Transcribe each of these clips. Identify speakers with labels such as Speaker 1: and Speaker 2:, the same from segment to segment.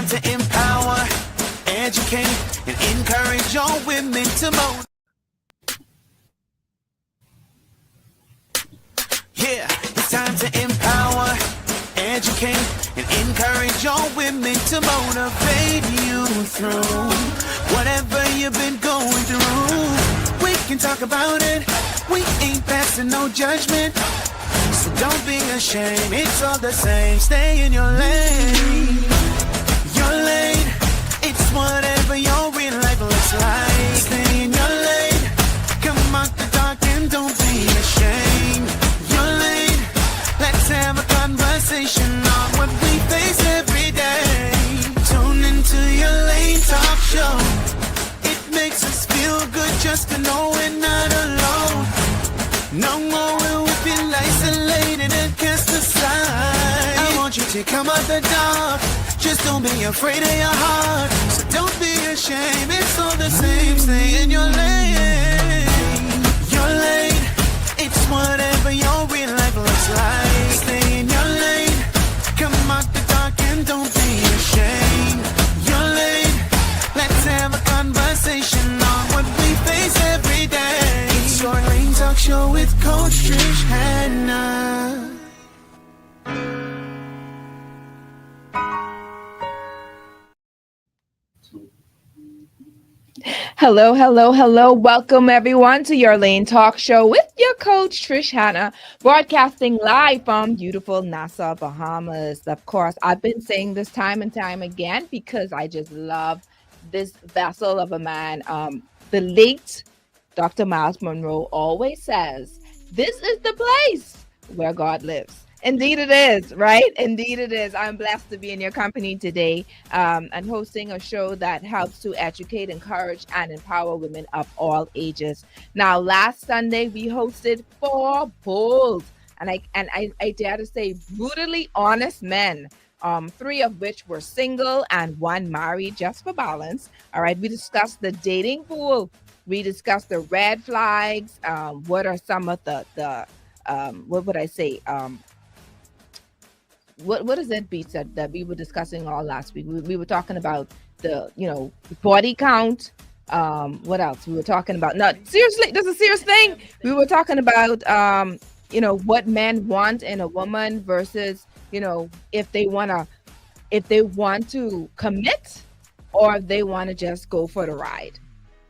Speaker 1: to empower, educate, and encourage all women to motivate. Yeah, it's time to empower, educate, and encourage all women to motivate you through whatever you've been going through. We can talk about it. We ain't passing no judgment. So don't be ashamed. It's all the same. Stay in your lane. Your lane. It's whatever your real life looks like. Stay in your lane. Come out the dark and don't be ashamed. Your lane. Let's have a conversation on what we face every day. Tune into your lane talk show. It makes us feel good just to know we're not alone. No more will we feel isolated and cast aside. I want you to come out the dark. Just don't be afraid of your heart. So don't be ashamed. It's all the same. Stay in your lane. Your lane. It's whatever your real life looks like. Stay in your lane. Come out the dark and don't be ashamed. Your lane. Let's have a conversation on what we face every day. It's your lane talk show with Coach Trish Hannah.
Speaker 2: Hello, hello, hello. Welcome everyone to your Lane Talk Show with your coach Trish Hannah, broadcasting live from beautiful Nassau, Bahamas. Of course, I've been saying this time and time again because I just love this vessel of a man. The late Dr. Miles Monroe always says, "This is the place where God lives." Indeed it is, right? Indeed it is. I'm blessed to be in your company today and hosting a show that helps to educate, encourage, and empower women of all ages. Now, last Sunday, we hosted 4 bold, and I dare to say brutally honest men, 3 of which were single and 1 married, just for balance. All right, we discussed the dating pool. We discussed the red flags. What are some of the what would I say? What is it, Beats, that we were discussing all last week? We were talking about the body count. What else? We were talking about, no, seriously, this is a serious thing. We were talking about what men want in a woman versus if they want to commit or if they want to just go for the ride.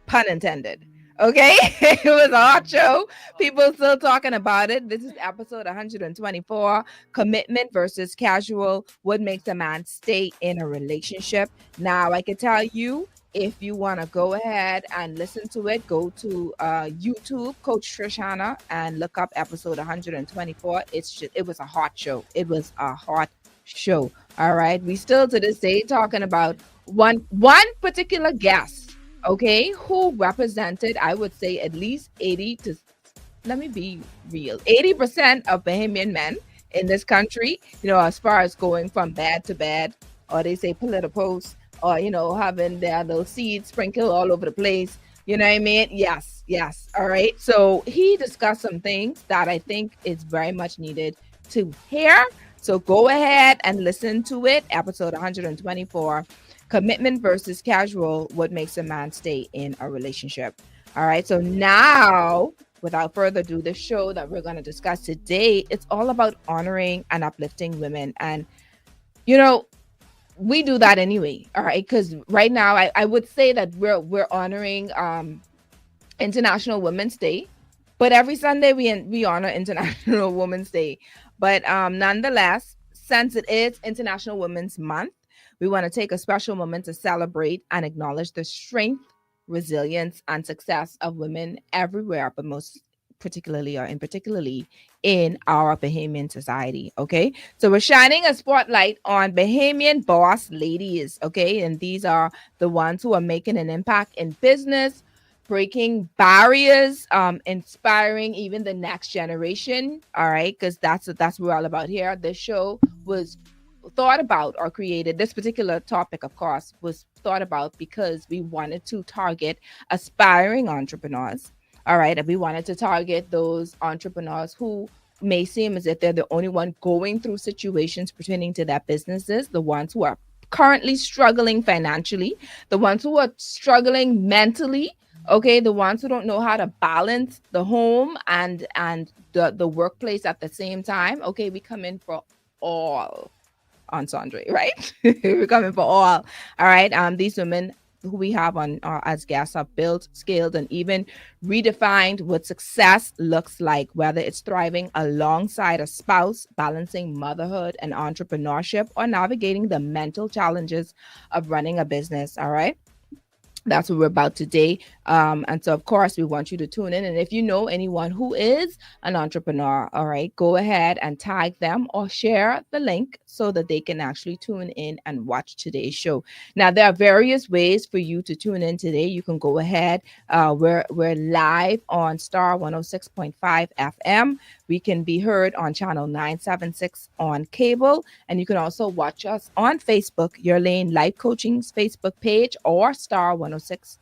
Speaker 2: Pun intended. Okay, it was a hot show. People still talking about it. This is episode 124, commitment versus casual. What makes a man stay in a relationship? Now, I can tell you, if you want to go ahead and listen to it, go to YouTube, Coach Trish Hannah, and look up episode 124. It was a hot show. It was a hot show. All right. We still to this day talking about one particular guest. Okay, who represented, I would say, at least 80% of Bahamian men in this country, as far as going from bad to bad, or they say political, or, having their little seeds sprinkled all over the place. You know what I mean? Yes. All right. So he discussed some things that I think is very much needed to hear. So go ahead and listen to it. Episode 124. Commitment versus casual, what makes a man stay in a relationship. All right, so now, without further ado, the show that we're going to discuss today, it's all about honoring and uplifting women. And, we do that anyway, all right? Because right now, I would say that we're honoring International Women's Day, but every Sunday we honor International Women's Day. But nonetheless, since it is International Women's Month, we want to take a special moment to celebrate and acknowledge the strength, resilience, and success of women everywhere, but most particularly in our Bahamian society. Okay, so we're shining a spotlight on Bahamian boss ladies. Okay, and these are the ones who are making an impact in business, breaking barriers, inspiring even the next generation. All right, because that's what we're all about here. This show was thought about or created, this particular topic, of course, was thought about because we wanted to target aspiring entrepreneurs. All right. And we wanted to target those entrepreneurs who may seem as if they're the only one going through situations pertaining to their businesses, the ones who are currently struggling financially, the ones who are struggling mentally, okay, the ones who don't know how to balance the home and the workplace at the same time. Okay, we come in for all on Sandre, right? We're coming for all. All right. These women who we have on as guests have built, scaled, and even redefined what success looks like, whether it's thriving alongside a spouse, balancing motherhood and entrepreneurship, or navigating the mental challenges of running a business. All right. That's what we're about today. And so, of course, we want you to tune in. And if you know anyone who is an entrepreneur, all right, go ahead and tag them or share the link so that they can actually tune in and watch today's show. Now, there are various ways for you to tune in today. You can go ahead. We're live on Star 106.5 FM. We can be heard on channel 976 on cable. And you can also watch us on Facebook, Your Lane Life Coaching's Facebook page, or Star 106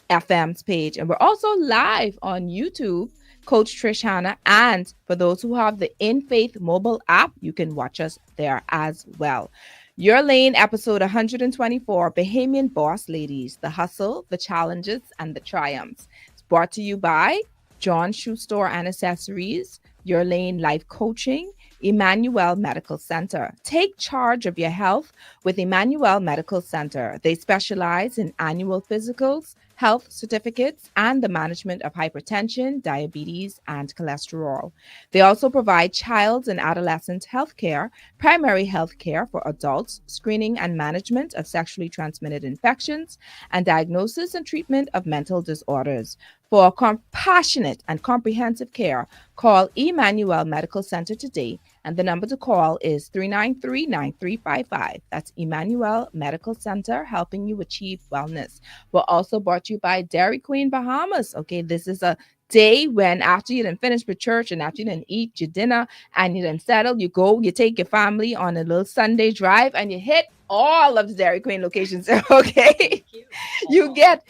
Speaker 2: FM's page. And we're also live on YouTube, Coach Trish Hannah. And for those who have the In Faith mobile app, you can watch us there as well. Your Lane, episode 124, Bahamian Boss Ladies, the hustle, the challenges, and the triumphs. It's brought to you by John Shoe Store and Accessories, Your Lane Life Coaching, Emmanuel Medical Center. Take charge of your health with Emmanuel Medical Center. They specialize in annual physicals, health certificates, and the management of hypertension, diabetes, and cholesterol. They also provide child and adolescent health care, primary health care for adults, screening and management of sexually transmitted infections, and diagnosis and treatment of mental disorders. For compassionate and comprehensive care, call Emmanuel Medical Center today, and the number to call is 393-9355. That's Emmanuel Medical Center, helping you achieve wellness. We're also brought to you by Dairy Queen Bahamas. Okay, this is a day when after you done finish with church and after you done eat your dinner and you done settle, you go, you take your family on a little Sunday drive and you hit all of the Dairy Queen locations. Okay. You get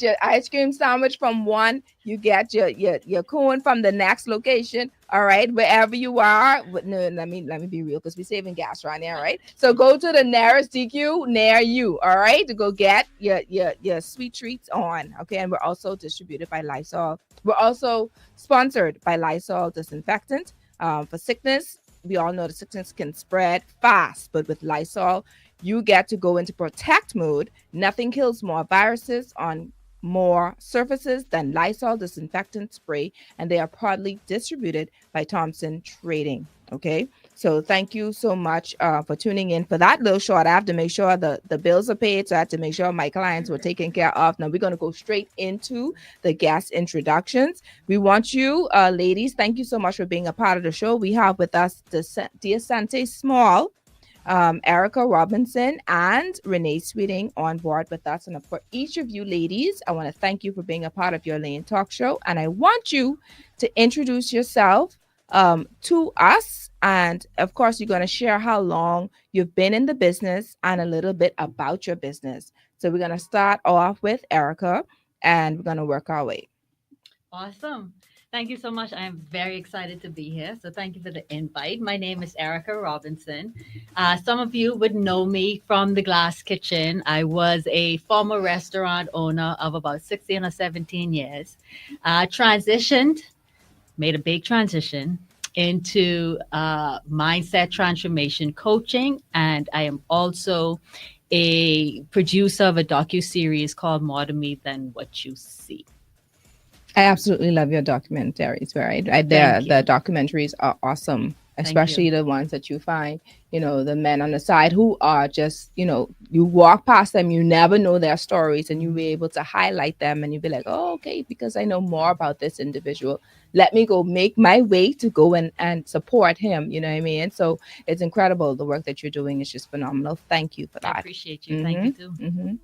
Speaker 2: your ice cream sandwich from one, you get your cone from the next location. All right, wherever you are. No, let me be real because we're saving gas right now, right? So go to the nearest DQ near you, all right, to go get your sweet treats on. Okay, and we're also distributed by Lysol. We're also sponsored by Lysol disinfectant for sickness. We all know the sickness can spread fast, but with Lysol, you get to go into protect mode. Nothing kills more viruses on more surfaces than Lysol disinfectant spray, and they are proudly distributed by Thompson Trading. Okay, so thank you so much for tuning in for that little short. I have to make sure the bills are paid, so I have to make sure my clients were taken care of. Now we're going to go straight into the guest introductions. We want you, ladies, thank you so much for being a part of the show. We have with us Dear Sante Small, Erica Robinson, and Renee Sweeting on board with us. And for each of you ladies, I want to thank you for being a part of Your Lane Talk Show. And I want you to introduce yourself to us. And of course, you're going to share how long you've been in the business and a little bit about your business. So we're going to start off with Erica and we're going to work our way.
Speaker 3: Awesome. Thank you so much. I am very excited to be here. So thank you for the invite. My name is Erica Robinson. Some of you would know me from the Glass Kitchen. I was a former restaurant owner of about 16 or 17 years. Transitioned, made a big transition into mindset transformation coaching. And I am also a producer of a docuseries called More to Me Than What You See.
Speaker 2: I absolutely love your documentaries, right? The documentaries are awesome, especially the ones that you find, the men on the side who are just, you walk past them, you never know their stories, and you'll be able to highlight them and you'll be like, oh, okay, because I know more about this individual. Let me go make my way to go and support him. You know what I mean? So it's incredible. The work that you're doing is just phenomenal. Thank you for that.
Speaker 3: I appreciate you. Thank you too.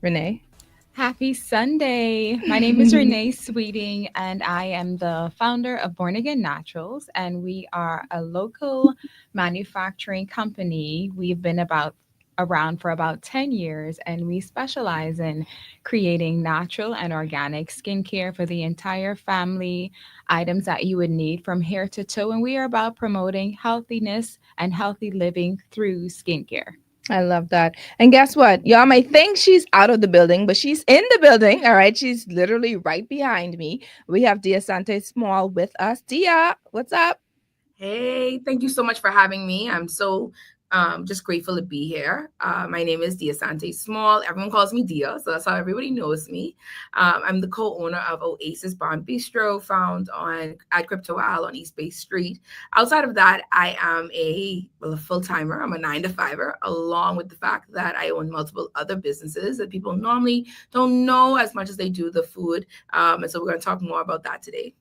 Speaker 2: Renee?
Speaker 4: Happy Sunday. My name is Renee Sweeting, and I am the founder of Born Again Naturals, and we are a local manufacturing company. We've been around for about 10 years, and we specialize in creating natural and organic skincare for the entire family, items that you would need from hair to toe. And we are about promoting healthiness and healthy living through skincare.
Speaker 2: I love that. And guess what? Y'all might think she's out of the building, but she's in the building. All right. She's literally right behind me. We have Dia Sante Small with us. Dia, what's up?
Speaker 5: Hey, thank you so much for having me. I'm so just grateful to be here. My name is Dia Sante Small. Everyone calls me Dia, so that's how everybody knows me. I'm the co-owner of Oasis Bar and Bistro, found on at Crypto Isle on East Bay Street. Outside of that, I am a full-timer. I'm a 9 to 5er, along with the fact that I own multiple other businesses that people normally don't know as much as they do the food. And so we're going to talk more about that today.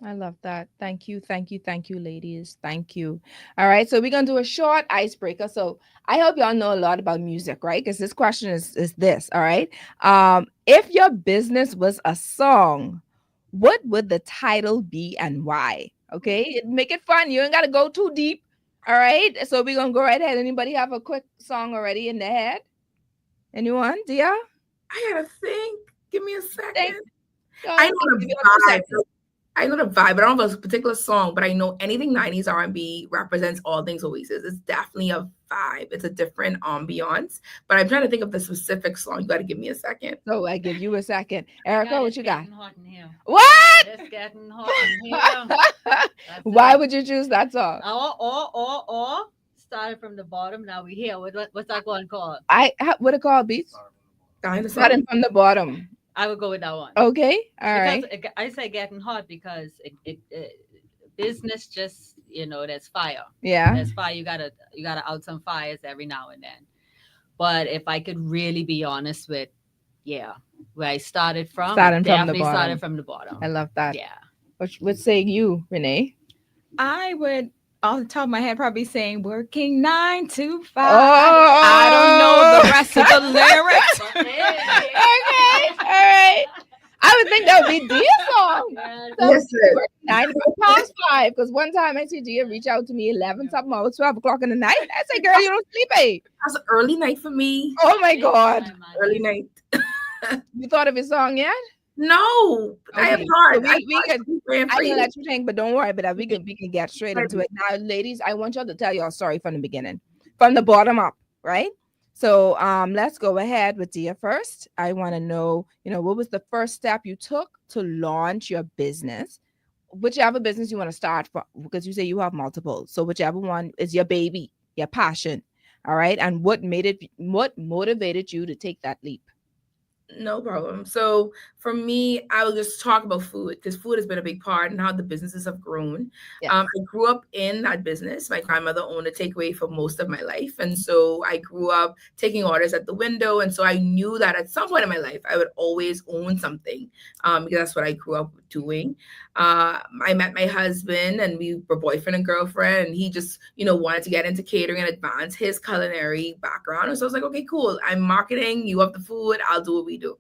Speaker 2: I love that. Thank you. Thank you. Thank you, ladies. Thank you. All right. So we're going to do a short icebreaker. So I hope y'all know a lot about music, right? Because this question is this. All right. If your business was a song, what would the title be and why? Okay. Make it fun. You ain't got to go too deep. All right. So we're going to go right ahead. Anybody have a quick song already in their head? Anyone? Dia?
Speaker 5: I gotta think. Give me a second.
Speaker 2: Think.
Speaker 5: I know
Speaker 2: Give
Speaker 5: the
Speaker 2: me like 2
Speaker 5: vibe.
Speaker 2: seconds.
Speaker 5: I know the vibe, but I don't know a particular song, but I know anything 90s R&B represents all things Oasis. It's definitely a vibe. It's a different ambiance. But I'm trying to think of the specific song. You got to give me a second.
Speaker 2: So I give you a second. Erica, what you got?
Speaker 3: It's getting hot in here.
Speaker 2: What?
Speaker 3: It's getting hot in here. That's
Speaker 2: Why
Speaker 3: it.
Speaker 2: would you choose that song?
Speaker 3: Or started from the bottom. Now we here. What's that one called?
Speaker 2: What it called, Beats?
Speaker 5: Kind of
Speaker 2: Starting
Speaker 5: song.
Speaker 2: from the bottom.
Speaker 3: I would go with that one.
Speaker 2: Okay, all right.
Speaker 3: Because I say getting hot because business just there's fire.
Speaker 2: Yeah,
Speaker 3: There's fire. You gotta out some fires every now and then. But if I could really be honest with, where I started from,
Speaker 2: Starting from the
Speaker 3: definitely
Speaker 2: bottom.
Speaker 3: started from the bottom.
Speaker 2: I love that.
Speaker 3: Yeah.
Speaker 2: What say you, Renee?
Speaker 4: I would, off the top of my head, probably saying working 9 to 5.
Speaker 2: Oh.
Speaker 4: I don't know the rest of the lyrics.
Speaker 2: Okay, all right. I would think that would be Dia's song.
Speaker 3: Yes.
Speaker 2: So
Speaker 5: Listen,
Speaker 2: 9 5. Because one time I see Dia reach out to me 11 something hours, 12 o'clock in the night. I said, "Girl, you don't sleep, eh?"
Speaker 5: that's an early night for me.
Speaker 2: Oh my God!
Speaker 5: Early night.
Speaker 2: You thought of his song yet?
Speaker 5: No, I have
Speaker 2: Okay,
Speaker 5: hard.
Speaker 2: so we could. I
Speaker 5: I
Speaker 2: can let you think, but don't worry. But we can get straight into it now, ladies. I want y'all to tell y'all story from the beginning, from the bottom up, right? So let's go ahead with Dia first. I want to know, what was the first step you took to launch your business, whichever business you want to start from, because you say you have multiple. So whichever one is your baby, your passion, all right. And what motivated you to take that leap?
Speaker 5: No problem. So for me, I will just talk about food because food has been a big part and how the businesses have grown.
Speaker 2: Yes.
Speaker 5: I grew up in that business. My grandmother owned a takeaway for most of my life. And so I grew up taking orders at the window. And so I knew that at some point in my life, I would always own something because that's what I grew up doing. I met my husband and we were boyfriend and girlfriend. And he just, wanted to get into catering and advance his culinary background. And so I was like, okay, cool. I'm marketing. You have the food. I'll do what we do.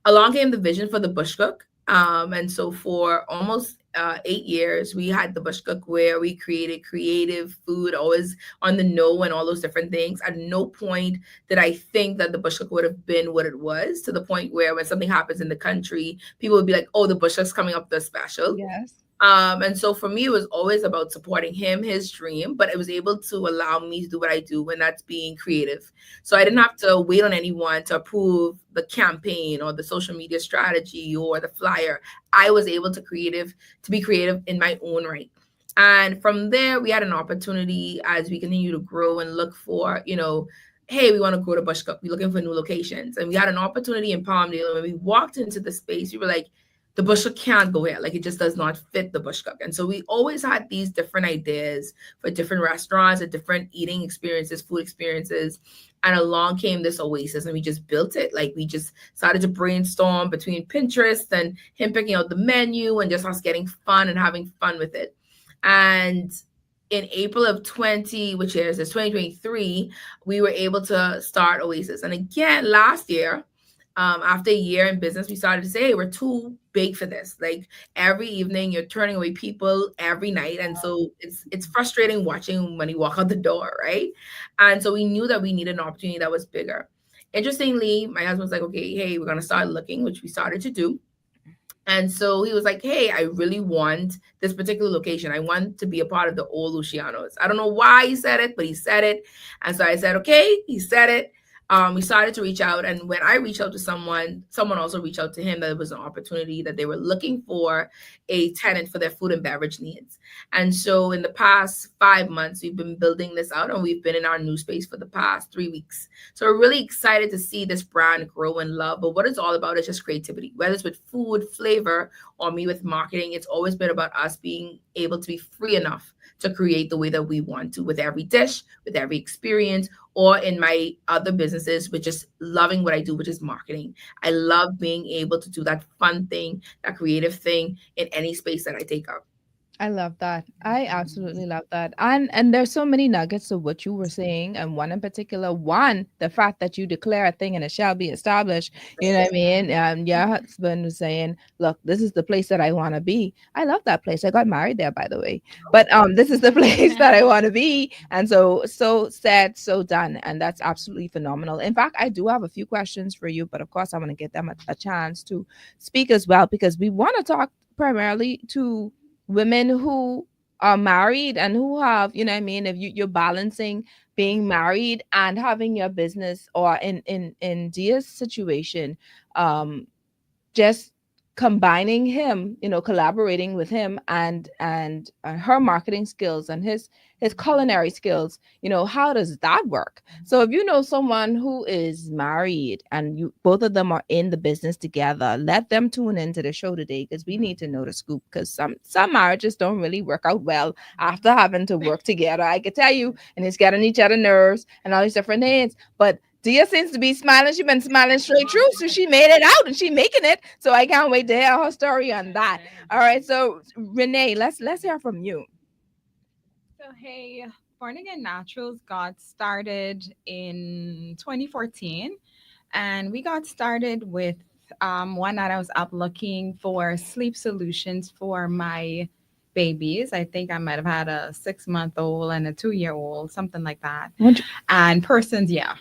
Speaker 5: Along came the vision for the Bush Cook. And so for almost 8 years, we had the Bush Cook where we created creative food, always on the know and all those different things. At no point did I think that the Bush Cook would have been what it was, to the point where when something happens in the country, people would be like, oh, the Bush Cook's coming up with a special.
Speaker 2: Yes.
Speaker 5: And so for me, it was always about supporting him, his dream, but it was able to allow me to do what I do, when that's being creative. So I didn't have to wait on anyone to approve the campaign or the social media strategy or the flyer. I was able to be creative in my own right. And from there, we had an opportunity as we continue to grow and look for, hey, we want to grow the Bush Cup. We're looking for new locations. And we had an opportunity in Palmdale. And when we walked into the space, we were like, the Bush Cook can't go here. Like, it just does not fit the Bush Cook. And so we always had these different ideas for different restaurants and different eating experiences, food experiences. And along came this Oasis and we just built it. Like, we just started to brainstorm between Pinterest and him picking out the menu and just us getting fun and having fun with it. And in April of 2023, we were able to start Oasis. And again, last year, after a year in business, we started to say, hey, we're too big for this. Like, every evening you're turning away people every night. And so it's frustrating watching when you walk out the door, right? And so we knew that we needed an opportunity that was bigger. Interestingly, my husband was like, okay, hey, we're going to start looking, which we started to do. And so he was like, hey, I really want this particular location. I want to be a part of the old Lucianos. I don't know why he said it, but he said it. And so I said, okay, he said it. We started to reach out. And when I reached out to someone also reached out to him that it was an opportunity that they were looking for a tenant for their food and beverage needs. And so in the past 5 months, we've been building this out, and we've been in our new space for the past 3 weeks. So we're really excited to see this brand grow and love. But what it's all about is just creativity, whether it's with food, flavor, or me with marketing. It's always been about us being able to be free enough to create the way that we want to with every dish, with every experience, or in my other businesses, with just loving what I do, which is marketing. I love being able to do that fun thing, that creative thing in any space that I take up.
Speaker 2: I love that. I absolutely love that. And there's so many nuggets of what you were saying, and one in particular, one, the fact that you declare a thing and it shall be established. You know what I mean? Your husband was saying, "Look, this is the place that I want to be." I love that place. I got married there, by the way. But this is the place that I want to be. And so said, so done. And that's absolutely phenomenal. In fact, I do have a few questions for you, but of course I want to get them a chance to speak as well, because we want to talk primarily to women who are married and who have, you know what I mean, if you're balancing being married and having your business, or in Dia's situation, um just combining him, collaborating with him, and her marketing skills and his culinary skills. How does that work? So if you know someone who is married and you both of them are in the business together, let them tune into the show today, because we need to know the scoop, because some marriages don't really work out well after having to work together, I can tell you, and it's getting each other nerves and all these different things. But Dia seems to be smiling. She's been smiling straight through. So she made it out and she making it. So I can't wait to hear her story on that. All right. So Renee, let's hear from you.
Speaker 4: So, hey, Born Again Naturals got started in 2014, and we got started with one night I was up looking for sleep solutions for my babies. I think I might have had a 6 month old and a 2 year old, something like that. And persons, yeah.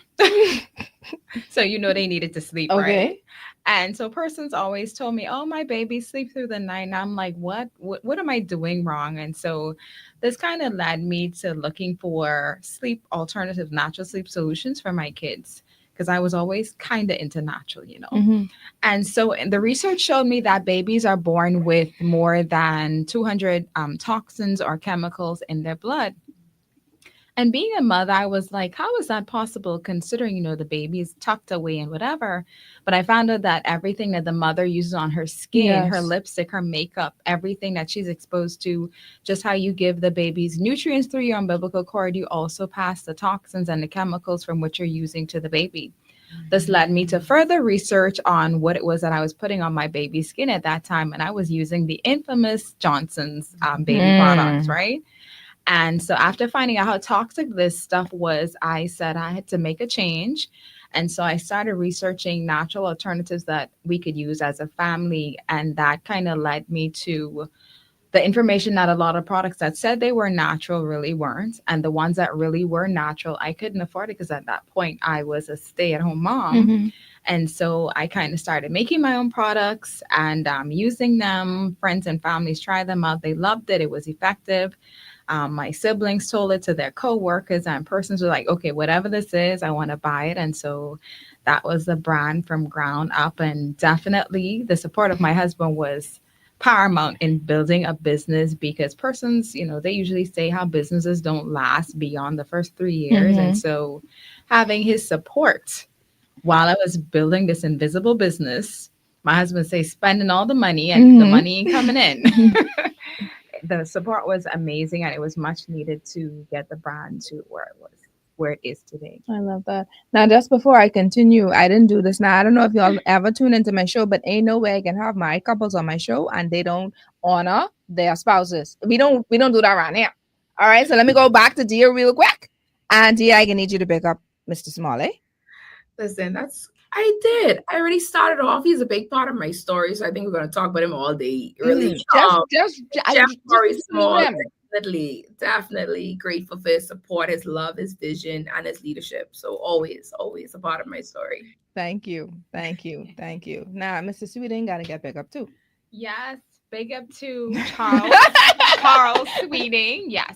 Speaker 4: So they needed to sleep, right?
Speaker 2: Okay.
Speaker 4: And so persons always told me, "Oh, my baby sleep through the night." And I'm like, what am I doing wrong? And so this kind of led me to looking for sleep alternative natural sleep solutions for my kids, because I was always kind of into natural.
Speaker 2: Mm-hmm.
Speaker 4: And so the research showed me that babies are born with more than 200 toxins or chemicals in their blood. And being a mother, I was like, how is that possible, considering, the baby is tucked away and whatever? But I found out that everything that the mother uses on her skin, her
Speaker 2: Yes.
Speaker 4: lipstick, her makeup, everything that she's exposed to, just how you give the babies nutrients through your umbilical cord, you also pass the toxins and the chemicals from what you're using to the baby. This led me to further research on what it was that I was putting on my baby's skin at that time. And I was using the infamous Johnson's baby products, right? And so after finding out how toxic this stuff was, I said I had to make a change. And so I started researching natural alternatives that we could use as a family. And that kind of led me to the information that a lot of products that said they were natural really weren't. And the ones that really were natural, I couldn't afford it, because at that point I was a stay-at-home mom.
Speaker 2: Mm-hmm.
Speaker 4: And so I kind of started making my own products and using them. Friends and families tried them out. They loved it. It was effective. My siblings told it to their coworkers, and persons were like, okay, whatever this is, I want to buy it. And so that was the brand from ground up. And definitely the support of my husband was paramount in building a business, because persons, they usually say how businesses don't last beyond the first 3 years.
Speaker 2: Mm-hmm.
Speaker 4: And so having his support while I was building this invisible business, my husband say spending all the money and the money ain't coming in. The support was amazing, and it was much needed to get the brand to where it is today.
Speaker 2: I love that. Now, just before I continue, I didn't do this. Now, I don't know if y'all ever tune into my show, but ain't no way I can have my couples on my show and they don't honor their spouses. We don't do that around here. All right. So let me go back to Dia real quick. And Dia, I need you to pick up Mr. Smalley.
Speaker 5: Listen, I did. I already started off. He's a big part of my story, so I think we're going to talk about him all day. Really, Jeff Murray Small, definitely grateful for his support, his love, his vision, and his leadership. So always a part of my story.
Speaker 2: Thank you. Now, Mr. Sweeting got to get back up too.
Speaker 4: Yes, big up to Charles. Charles Sweeting. Yes,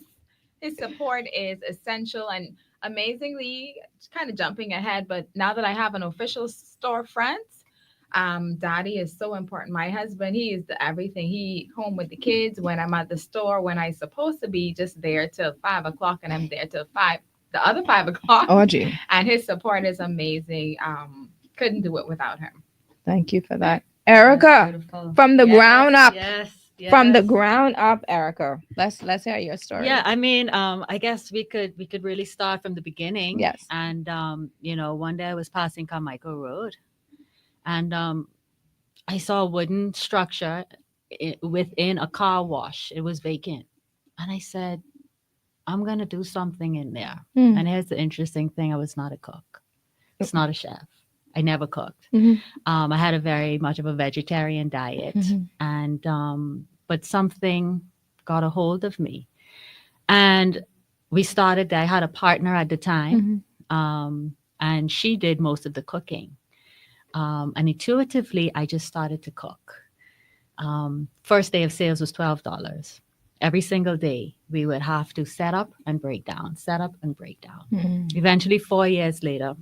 Speaker 4: his support is essential and amazingly kind of jumping ahead. But now that I have an official storefront, Daddy is so important. My husband, he is the everything. He home with the kids when I'm at the store when I'm supposed to be just there till 5 o'clock, and I'm there till the other 5 o'clock.
Speaker 2: Audrey,
Speaker 4: And his support is amazing. Couldn't do it without him.
Speaker 2: thank you for that.
Speaker 3: That's
Speaker 2: Erica,
Speaker 3: beautiful.
Speaker 2: from the
Speaker 3: Yes,
Speaker 2: ground up.
Speaker 3: Yes.
Speaker 2: From the
Speaker 3: yes.
Speaker 2: ground up, Erica. Let's hear your story.
Speaker 3: Yeah, I mean, I guess we could really start from the beginning.
Speaker 2: Yes.
Speaker 3: And one day I was passing Carmichael Road, and I saw a wooden structure within a car wash. It was vacant, and I said, I'm gonna do something in there.
Speaker 2: Mm.
Speaker 3: And here's the interesting thing: I was not a cook. It's not a chef. I never cooked.
Speaker 2: Mhm.
Speaker 3: I had a very much of a vegetarian diet,
Speaker 2: Mhm.
Speaker 3: and but something got a hold of me, and we started. I had a partner at the time, and she did most of the cooking, and intuitively, I just started to cook. First day of sales was $12. Every single day, we would have to set up and break down, set up and break down.
Speaker 2: Mhm.
Speaker 3: Eventually, 4 years later,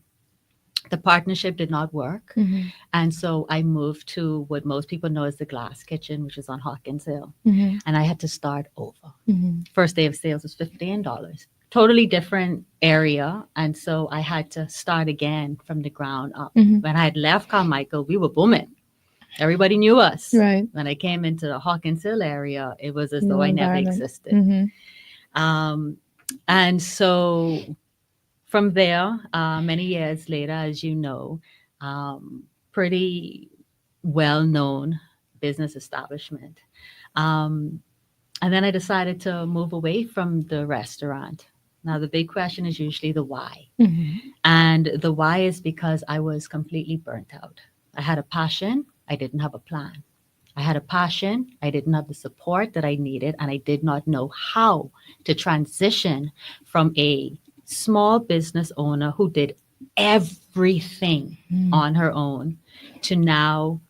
Speaker 3: the partnership did not work.
Speaker 2: Mhm.
Speaker 3: And so I moved to what most people know as the Glass Kitchen, which is on Hawkins Hill.
Speaker 2: Mhm.
Speaker 3: And I had to start over.
Speaker 2: Mhm.
Speaker 3: First day of sales was $15. Totally different area. And so I had to start again from the ground up.
Speaker 2: Mhm.
Speaker 3: When I had left Carmichael, we were booming. Everybody knew us.
Speaker 2: Right.
Speaker 3: When I came into the Hawkins Hill area, it was as
Speaker 2: New
Speaker 3: though I never
Speaker 2: environment.
Speaker 3: existed.
Speaker 2: Mhm.
Speaker 3: And so from there, many years later, as you know, pretty well known business establishment. Um, and then I decided to move away from the restaurant. Now, the big question is usually the why.
Speaker 2: Mhm.
Speaker 3: And the why is because I was completely burnt out. I had a passion, I didn't have a plan. I had a passion, I didn't have the support that I needed, and I did not know how to transition from a small business owner who did everything on her own to now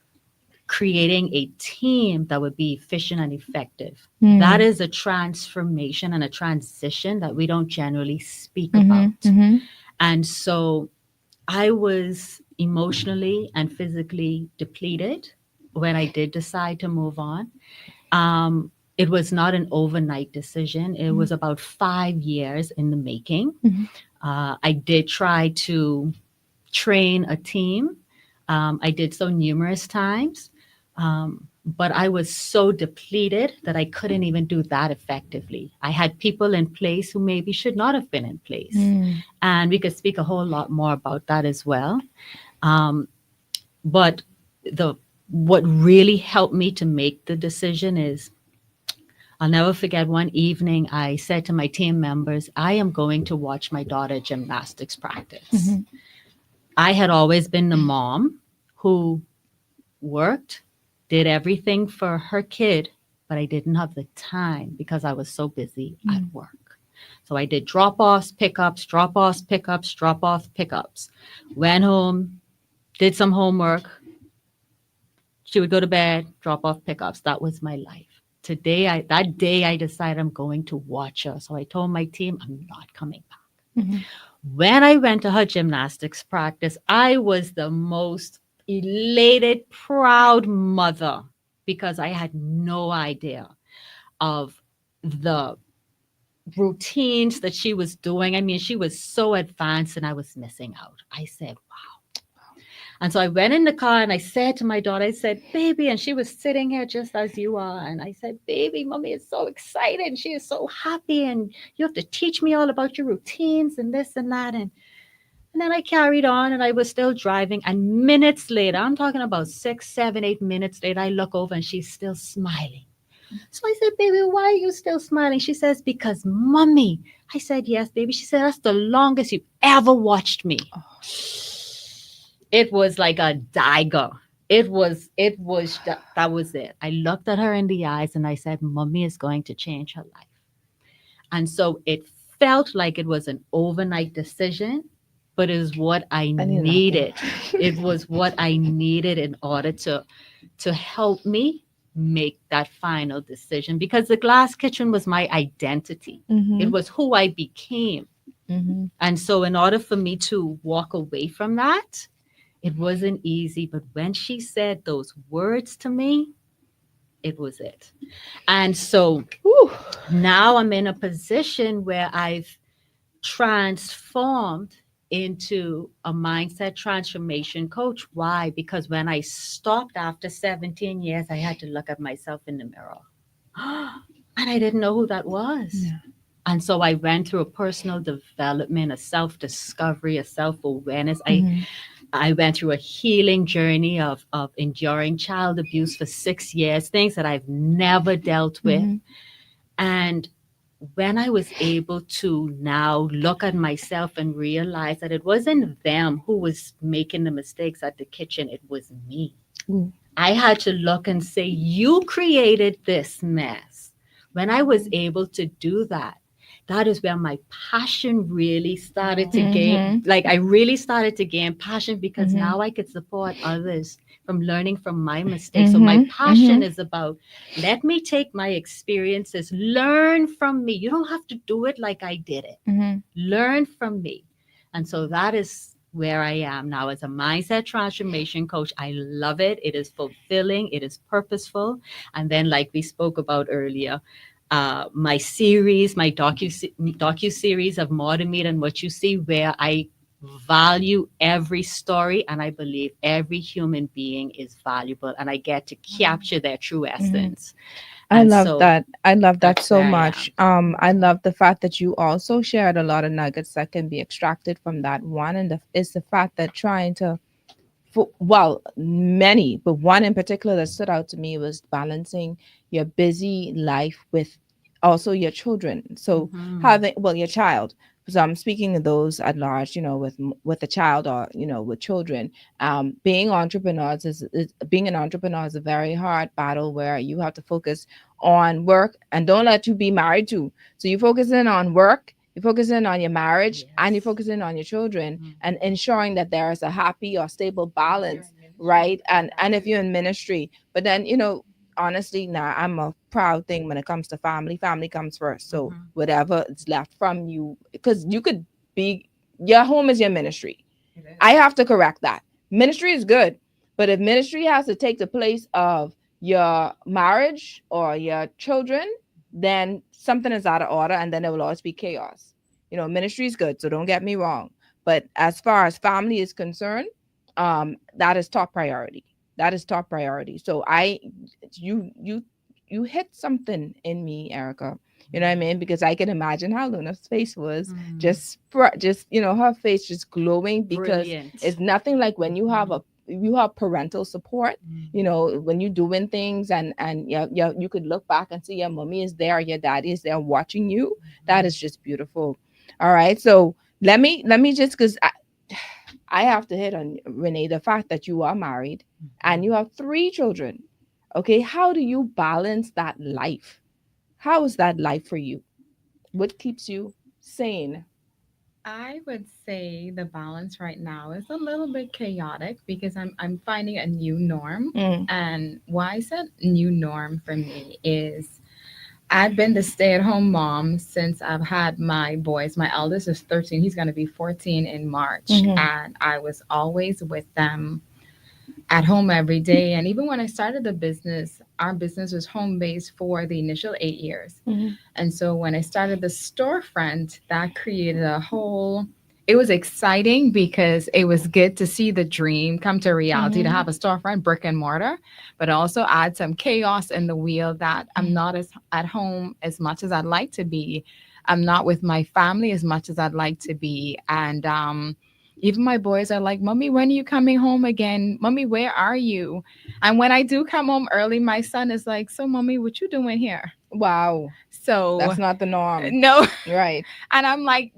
Speaker 3: creating a team that would be efficient and effective. That is a transformation and a transition that we don't generally speak about.
Speaker 2: Mhm.
Speaker 3: And so I was emotionally and physically depleted when I did decide to move on. It was not an overnight decision. It was about 5 years in the making. I did try to train a team. I did so numerous times, but I was so depleted that I couldn't even do that effectively. I had people in place who maybe should not have been in place. And we could speak a whole lot more about that as well. But what really helped me to make the decision is I'll never forget one evening I said to my team members, I am going to watch my daughter gymnastics practice. I had always been the mom who worked, did everything for her kid, but I didn't have the time because I was so busy at work. So I did drop-offs, pickups, drop-offs, pickups, drop-offs, pickups. Went home, did some homework. She would go to bed, drop off pickups. That was my life. That day I decided I'm going to watch her. So I told my team, I'm not coming back. When I went to her gymnastics practice, I was the most elated, proud mother because I had no idea of the routines that she was doing. I mean, she was so advanced and I was missing out. I said, wow. And so I went in the car and I said to my daughter, I said, baby, and she was sitting here just as you are. And I said, baby, mommy is so excited. And she is so happy. And you have to teach me all about your routines and this and that. And then I carried on and I was still driving. And minutes later, I'm talking about 6, 7, 8 minutes later, I look over and she's still smiling. So I said, baby, why are you still smiling? She says, because mommy. I said, yes, baby. She said, that's the longest you've ever watched me. Oh. It was like a dagger. That was it. I looked at her in the eyes and I said, mommy is going to change her life. And so it felt like it was an overnight decision, but it was what I needed. It was what I needed in order to help me make that final decision, because the glass kitchen was my identity. It was who I became. And so, in order for me to walk away from that, it wasn't easy. But when she said those words to me, it was it. And so now I'm in a position where I've transformed into a mindset transformation coach. Why? Because when I stopped after 17 years, I had to look at myself in the mirror. And I didn't know who that was.
Speaker 2: Yeah.
Speaker 3: And so I went through a personal development, a self discovery, a self awareness. I went through a healing journey of enduring child abuse for 6 years, things that I've never dealt with. And when I was able to now look at myself and realize that it wasn't them who was making the mistakes at the kitchen, it was me. I had to look and say, you created this mess. When I was able to do that, that is where my passion really started to gain. Like, I really started to gain passion, because now I could support others from learning from my mistakes. So my passion is about, let me take my experiences, learn from me. You don't have to do it like I did it. Learn from me. And so that is where I am now as a mindset transformation coach. I love it. It is fulfilling. It is purposeful. And then, like we spoke about earlier, my series, my docu series of More Than Meat and What You See, where I value every story, and I believe every human being is valuable, and I get to capture their true essence.
Speaker 2: I
Speaker 3: And
Speaker 2: love
Speaker 3: so
Speaker 2: that. I love that
Speaker 3: that's
Speaker 2: so
Speaker 3: where I
Speaker 2: much. I love the fact that you also shared a lot of nuggets that can be extracted from that one, and is the fact that trying to, well, many, but one in particular that stood out to me was balancing your busy life with also your children. So having, well, your child. So I'm speaking of those at large, with a child, or with children. Being entrepreneurs is being an entrepreneur is a very hard battle, where you have to focus on work, and don't let you be married too. So you focus in on work, you're focusing on your marriage, and you're focusing on your children, and ensuring that there is a happy or stable balance, right? And if you're in ministry, but then honestly, now I'm a proud thing when it comes to family. Family comes first. So whatever is left from you, because you could be, your home is your ministry. I have to correct that. Ministry is good, but if ministry has to take the place of your marriage or your children, then something is out of order, and then there will always be chaos. Ministry is good, so don't get me wrong. But as far as family is concerned, that is top priority. That is top priority. So you hit something in me, Erica. You know what I mean? Because I can imagine how Luna's face was, just her face just glowing, because
Speaker 3: brilliant.
Speaker 2: it's nothing like when you have parental support. When you're doing things, and you could look back and see your mommy is there, your daddy is there watching you. That is just beautiful. All right, so let me just, because I have to hit on, Renee, the fact that you are married and you have 3 children. Okay, how do you balance that life? How is that life for you? What keeps you sane?
Speaker 4: I would say the balance right now is a little bit chaotic, because I'm finding a new norm. And why is that new norm for me is, I've been the stay-at-home mom since I've had my boys. My eldest is 13. He's going to be 14 in March. And I was always with them at home every day. And even when I started the business, our business was home based for the initial 8 years. And so when I started the storefront, that created a whole, it was exciting, because it was good to see the dream come to reality, to have a storefront, brick and mortar, but also add some chaos in the wheel, that I'm not as at home as much as I'd like to be. I'm not with my family as much as I'd like to be. And even my boys are like, Mommy, when are you coming home again? Mommy, where are you? And when I do come home early, my son is like, so Mommy, what you doing here?
Speaker 2: Wow.
Speaker 4: So
Speaker 2: That's not the norm.
Speaker 4: No.
Speaker 2: Right.
Speaker 4: And I'm like,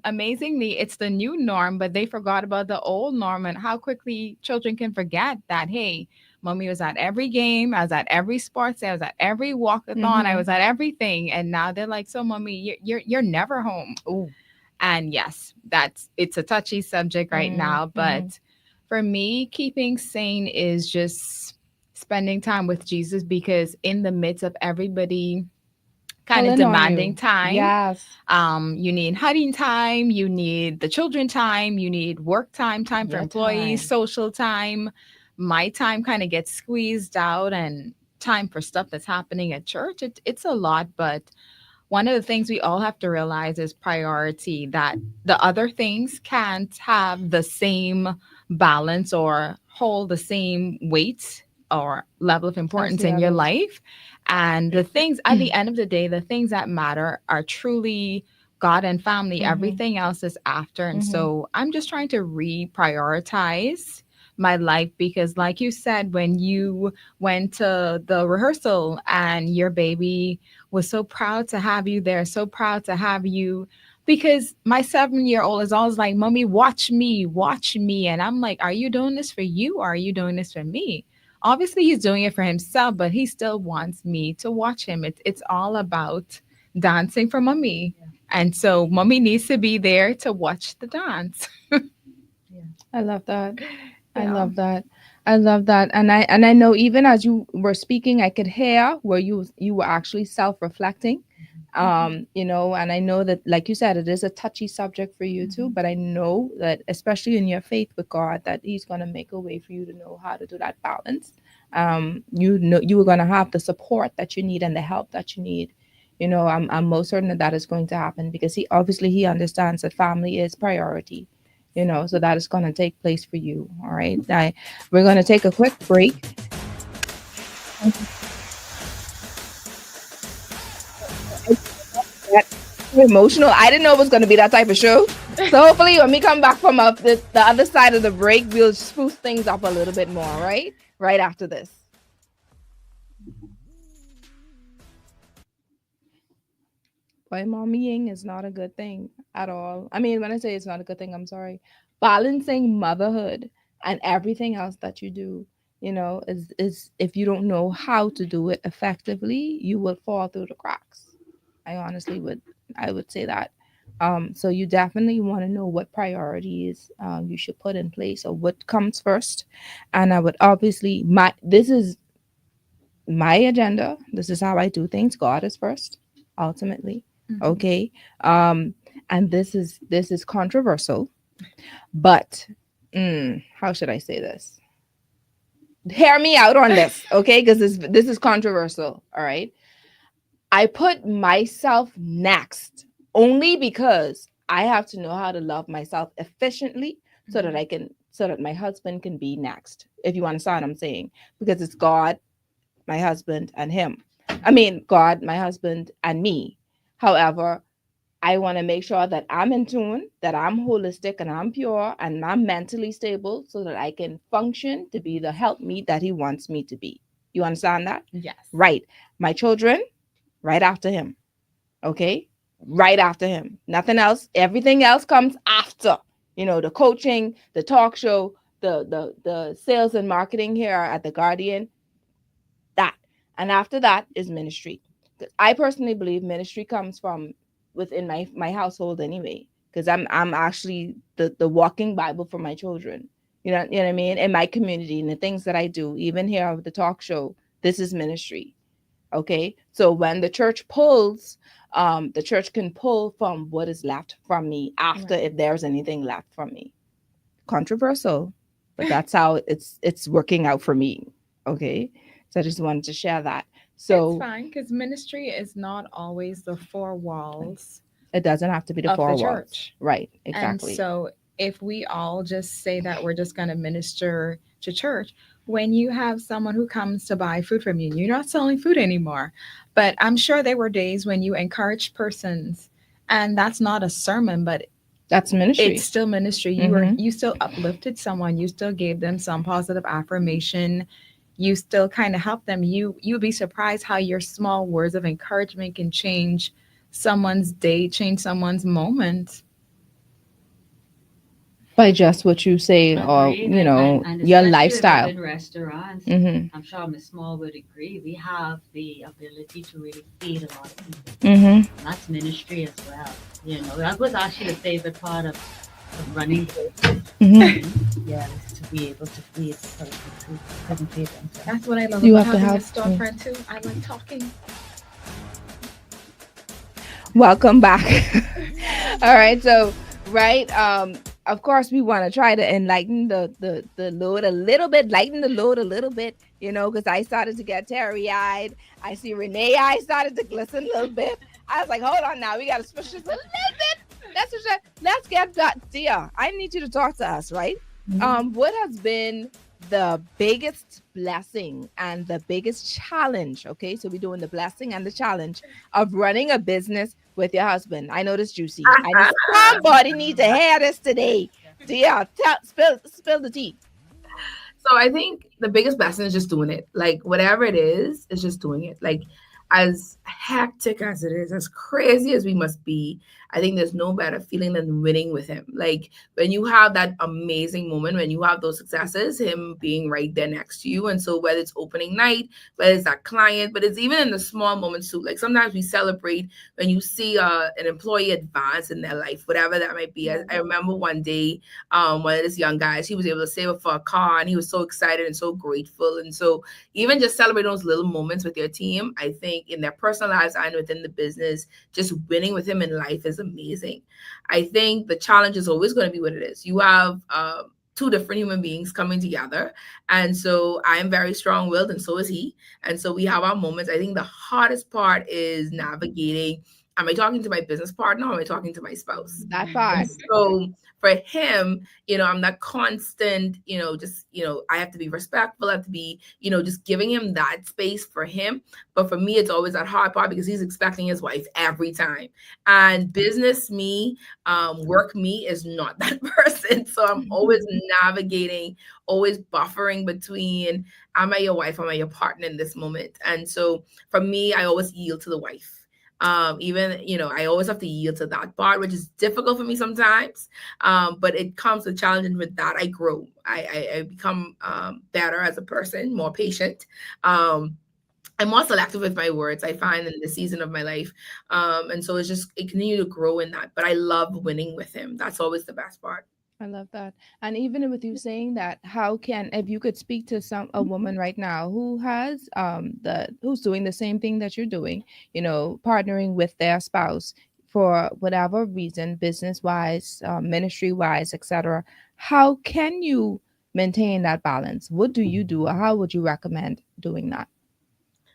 Speaker 4: amazingly, it's the new norm, but they forgot about the old norm, and how quickly children can forget that, hey, Mommy was at every game, I was at every sports day, I was at every walkathon, I was at everything. And now they're like, so Mommy, you're never home.
Speaker 2: Ooh.
Speaker 4: And yes, it's a touchy subject right now, but for me, keeping sane is just spending time with Jesus, because in the midst of everybody kind of
Speaker 2: Pulling on
Speaker 4: demanding
Speaker 2: you.
Speaker 4: time,
Speaker 2: Yes.
Speaker 4: you need hunting time, you need the children time, you need work time, time for
Speaker 2: Your
Speaker 4: employees,
Speaker 2: time.
Speaker 4: social time. My time kind of gets squeezed out, and time for stuff that's happening at church. It's a lot, but one of the things we all have to realize is priority, that the other things can't have the same balance or hold the same weight or level of
Speaker 2: As
Speaker 4: importance
Speaker 2: the
Speaker 4: in your
Speaker 2: others.
Speaker 4: life. And the things at the end of the day, the things that matter are truly God and family. Everything else is after. And so I'm just trying to reprioritize my life, because like you said, when you went to the rehearsal and your baby was so proud to have you there, so proud to have you, because my 7-year-old is always like, Mommy, watch me, watch me. And I'm like, are you doing this for you, or are you doing this for me? Obviously he's doing it for himself, but he still wants me to watch him. It's all about dancing for mommy. And so mommy needs to be there to watch the dance.
Speaker 2: I love that. I
Speaker 4: Yeah.
Speaker 2: love that. I love that. And I know even as you were speaking, I could hear where you were actually self-reflecting. And I know that, like you said, it is a touchy subject for you too, but I know that especially in your faith with God, that He's gonna make a way for you to know how to do that balance. You know you are gonna have the support that you need and the help that you need. I'm most certain that is going to happen, because he understands that family is priority. So that is going to take place for you. All right. We're going to take a quick break. Emotional. I didn't know it was going to be that type of show. So hopefully when we come back from the other side of the break, we'll spruce things up a little bit more, right? Right after this. Boy, mommying is not a good thing at all. I mean, when I say it's not a good thing, I'm sorry. Balancing motherhood and everything else that you do, is if you don't know how to do it effectively, you will fall through the cracks. I would say that. So you definitely want to know what priorities you should put in place, or what comes first. And I would obviously this is my agenda. This is how I do things. God is first, ultimately. Okay. And this is controversial, but how should I say this? Hear me out on this, okay? Because this is controversial. All right. I put myself next only because I have to know how to love myself efficiently, so that my husband can be next. If you understand what I'm saying, because it's God, my husband, and him. I mean, God, my husband, and me. However, I want to make sure that I'm in tune, that I'm holistic and I'm pure and I'm mentally stable, so that I can function to be the helpmeet that he wants me to be. You understand that?
Speaker 4: Yes.
Speaker 2: Right. My children, right after him. Okay? Right after him. Nothing else. Everything else comes after. The coaching, the talk show, the sales and marketing here at the Guardian. That. And after that is ministry. I personally believe ministry comes from within my household anyway, because I'm actually the walking Bible for my children. You know what I mean? In my community, and the things that I do, even here with the talk show, this is ministry. Okay, so when the church pulls, the church can pull from what is left from me after, if there's anything left from me. Controversial, but that's how it's working out for me. Okay, so I just wanted to share that. So
Speaker 4: it's fine, because ministry is not always the four walls
Speaker 2: it doesn't have to be the
Speaker 4: of
Speaker 2: four
Speaker 4: the
Speaker 2: walls.
Speaker 4: church.
Speaker 2: Right, exactly.
Speaker 4: And so if we all just say that we're just going to minister to church, when you have someone who comes to buy food from you, you're not selling food anymore. But I'm sure there were days when you encouraged persons, and that's not a sermon, but
Speaker 2: that's ministry.
Speaker 4: it's still ministry. You still uplifted someone, you still gave them some positive affirmation, you still kind of help them. You'd be surprised how your small words of encouragement can change someone's day, change someone's moment.
Speaker 2: By just what you say, or
Speaker 3: Agreed. And
Speaker 2: your
Speaker 3: especially
Speaker 2: lifestyle.
Speaker 3: within restaurants, I'm sure Miss Small would agree. We have the ability to really feed a lot of people. And that's ministry as well. That was actually the favorite part of running. Yes, to be able to please the person who couldn't please themselves.
Speaker 4: That's what I love
Speaker 2: You
Speaker 4: about
Speaker 2: have to
Speaker 4: having a
Speaker 2: have
Speaker 4: storefront too. I like talking.
Speaker 2: welcome back. All right, so right, of course we want to try to enlighten the load a little bit, lighten the load a little bit, because I started to get teary-eyed. I see Renee I started to glisten a little bit. I was like, hold on now, we gotta switch this a little bit. Let's get that. Dear, I need you to talk to us, right? What has been the biggest blessing and the biggest challenge? Okay, so we're doing the blessing and the challenge of running a business with your husband. I know this juicy. I need somebody needs to hear this today. Dear, spill the tea.
Speaker 5: So I think the biggest blessing is just doing it. Like whatever it is just doing it. Like as hectic as it is, as crazy as we must be, I think there's no better feeling than winning with him. Like when you have that amazing moment, when you have those successes, him being right there next to you. And so whether it's opening night, whether it's that client, but it's even in the small moments too. Like sometimes we celebrate when you see an employee advance in their life, whatever that might be. I remember one day, one of these young guys, he was able to save up for a car and he was so excited and so grateful. And so even just celebrating those little moments with your team, I think in their personal lives and within the business, just winning with him in life is amazing. I think the challenge is always going to be what it is. You have two different human beings coming together. And so I am very strong-willed and so is he. And so we have our moments. I think the hardest part is navigating, am I talking to my business partner or am I talking to my spouse?
Speaker 2: That part.
Speaker 5: So for him, I'm that constant, I have to be respectful. I have to be, just giving him that space for him. But for me, it's always that hard part because he's expecting his wife every time. And business me, work me is not that person. So I'm always navigating, always buffering between, am I your wife? Am I your partner in this moment? And so for me, I always yield to the wife. I always have to yield to that part, which is difficult for me sometimes, but it comes with challenge, and with that I grow. I become better as a person, more patient, I'm more selective with my words, I find, in this season of my life, and so it continue to grow in that, but I love winning with him. That's always the best part.
Speaker 2: I love that. And even with you saying that, if you could speak to a woman right now who has who's doing the same thing that you're doing, partnering with their spouse for whatever reason, business wise, ministry wise, etc. How can you maintain that balance? What do you do, or how would you recommend doing that?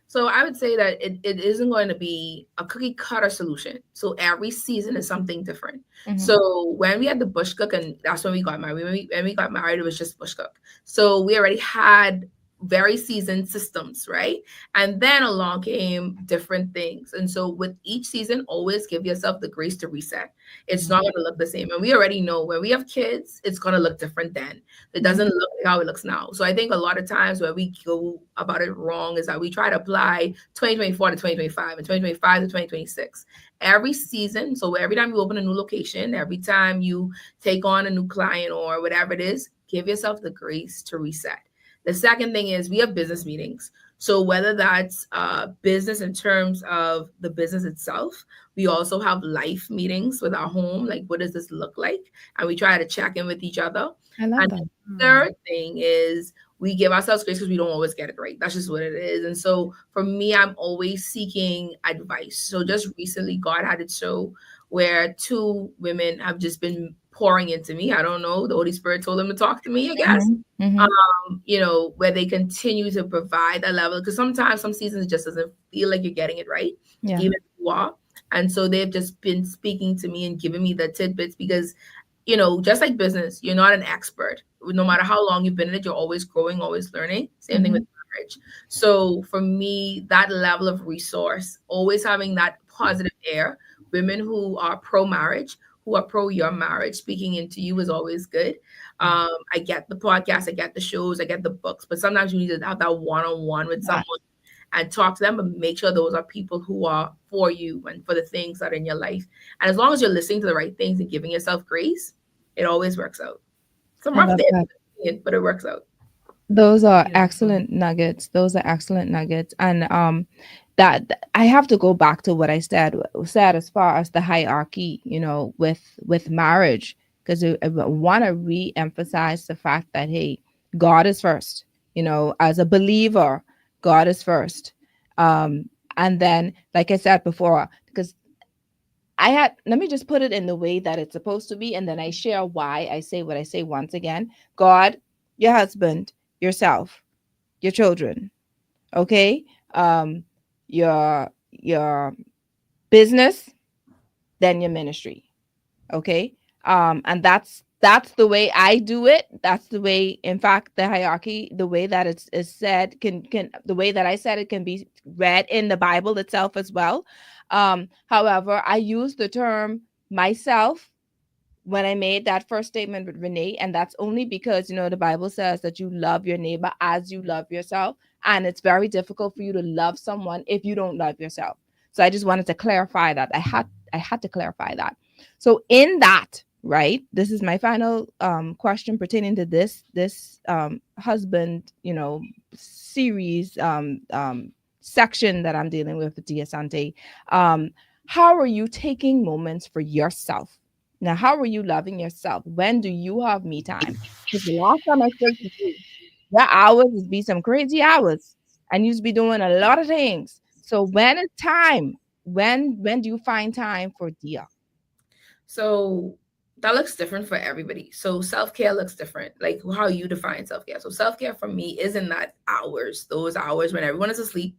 Speaker 5: So I would say that it isn't going to be a cookie cutter solution. So every season is something different.
Speaker 2: Mhm.
Speaker 5: So when we had the bush cook, and that's when we got married. When we got married, it was just bush cook. So we already had very seasoned systems, right? And then along came different things. And so with each season, always give yourself the grace to reset. It's not going to look the same. And we already know when we have kids, it's going to look different then. It doesn't look like how it looks now. So I think a lot of times where we go about it wrong is that we try to apply 2024 to 2025 and 2025 to 2026. Every season, so every time you open a new location, every time you take on a new client or whatever it is, give yourself the grace to reset. The second thing is we have business meetings. So whether that's business in terms of the business itself, we also have life meetings with our home. Like, what does this look like? And we try to check in with each other.
Speaker 2: I love
Speaker 5: And
Speaker 2: that.
Speaker 5: the third thing is we give ourselves grace because we don't always get it right. That's just what it is. And so for me, I'm always seeking advice. So just recently, God had it so where two women have just been pouring into me. I don't know. The Holy Spirit told them to talk to me, I guess.
Speaker 2: Mhm.
Speaker 5: Where they continue to provide that level. Because sometimes some seasons it just doesn't feel like you're getting it right,
Speaker 2: Yeah.
Speaker 5: even if you are. And so they've just been speaking to me and giving me the tidbits because, just like business, you're not an expert. No matter how long you've been in it, you're always growing, always learning. Same thing with marriage. So for me, that level of resource, always having that positive air, women who are pro marriage, who are pro your marriage, speaking into you is always good. I get the podcast, I get the shows, I get the books, but sometimes you need to have that one-on-one with someone and talk to them, but make sure those are people who are for you and for the things that are in your life. And as long as you're listening to the right things and giving yourself grace, it always works out. Some
Speaker 2: I
Speaker 5: rough
Speaker 2: love
Speaker 5: days,
Speaker 2: that.
Speaker 5: but it works out.
Speaker 2: Those are
Speaker 3: Beautiful.
Speaker 2: excellent nuggets. Those are excellent nuggets. And that I have to go back to what I said as far as the hierarchy, with marriage. because I want to re-emphasize the fact that, hey, God is first. As a believer, God is first. And then, like I said before, because let me just put it in the way that it's supposed to be, and then I share why I say what I say once again. God, your husband, yourself, your children, okay? Your business, then your ministry, okay? And that's the way I do it. That's the way, in fact, the hierarchy, the way that it's is said, can the way that I said it can be read in the Bible itself as well. However, I use the term myself when I made that first statement with Renee, and that's only because the Bible says that you love your neighbor as you love yourself, and it's very difficult for you to love someone if you don't love yourself. So I just wanted to clarify that. I had to clarify that. So in that, right, this is my final question pertaining to this husband, series section that I'm dealing with Dia Sante. How are you taking moments for yourself? Now, how are you loving yourself? When do you have me time? Because the last time I spoke to you, your hours would be some crazy hours, and you'd be doing a lot of things. So when is time? When do you find time for Dia?
Speaker 5: So that looks different for everybody. So self care looks different, like how you define self care. So self care for me isn't that hours, those hours when everyone is asleep.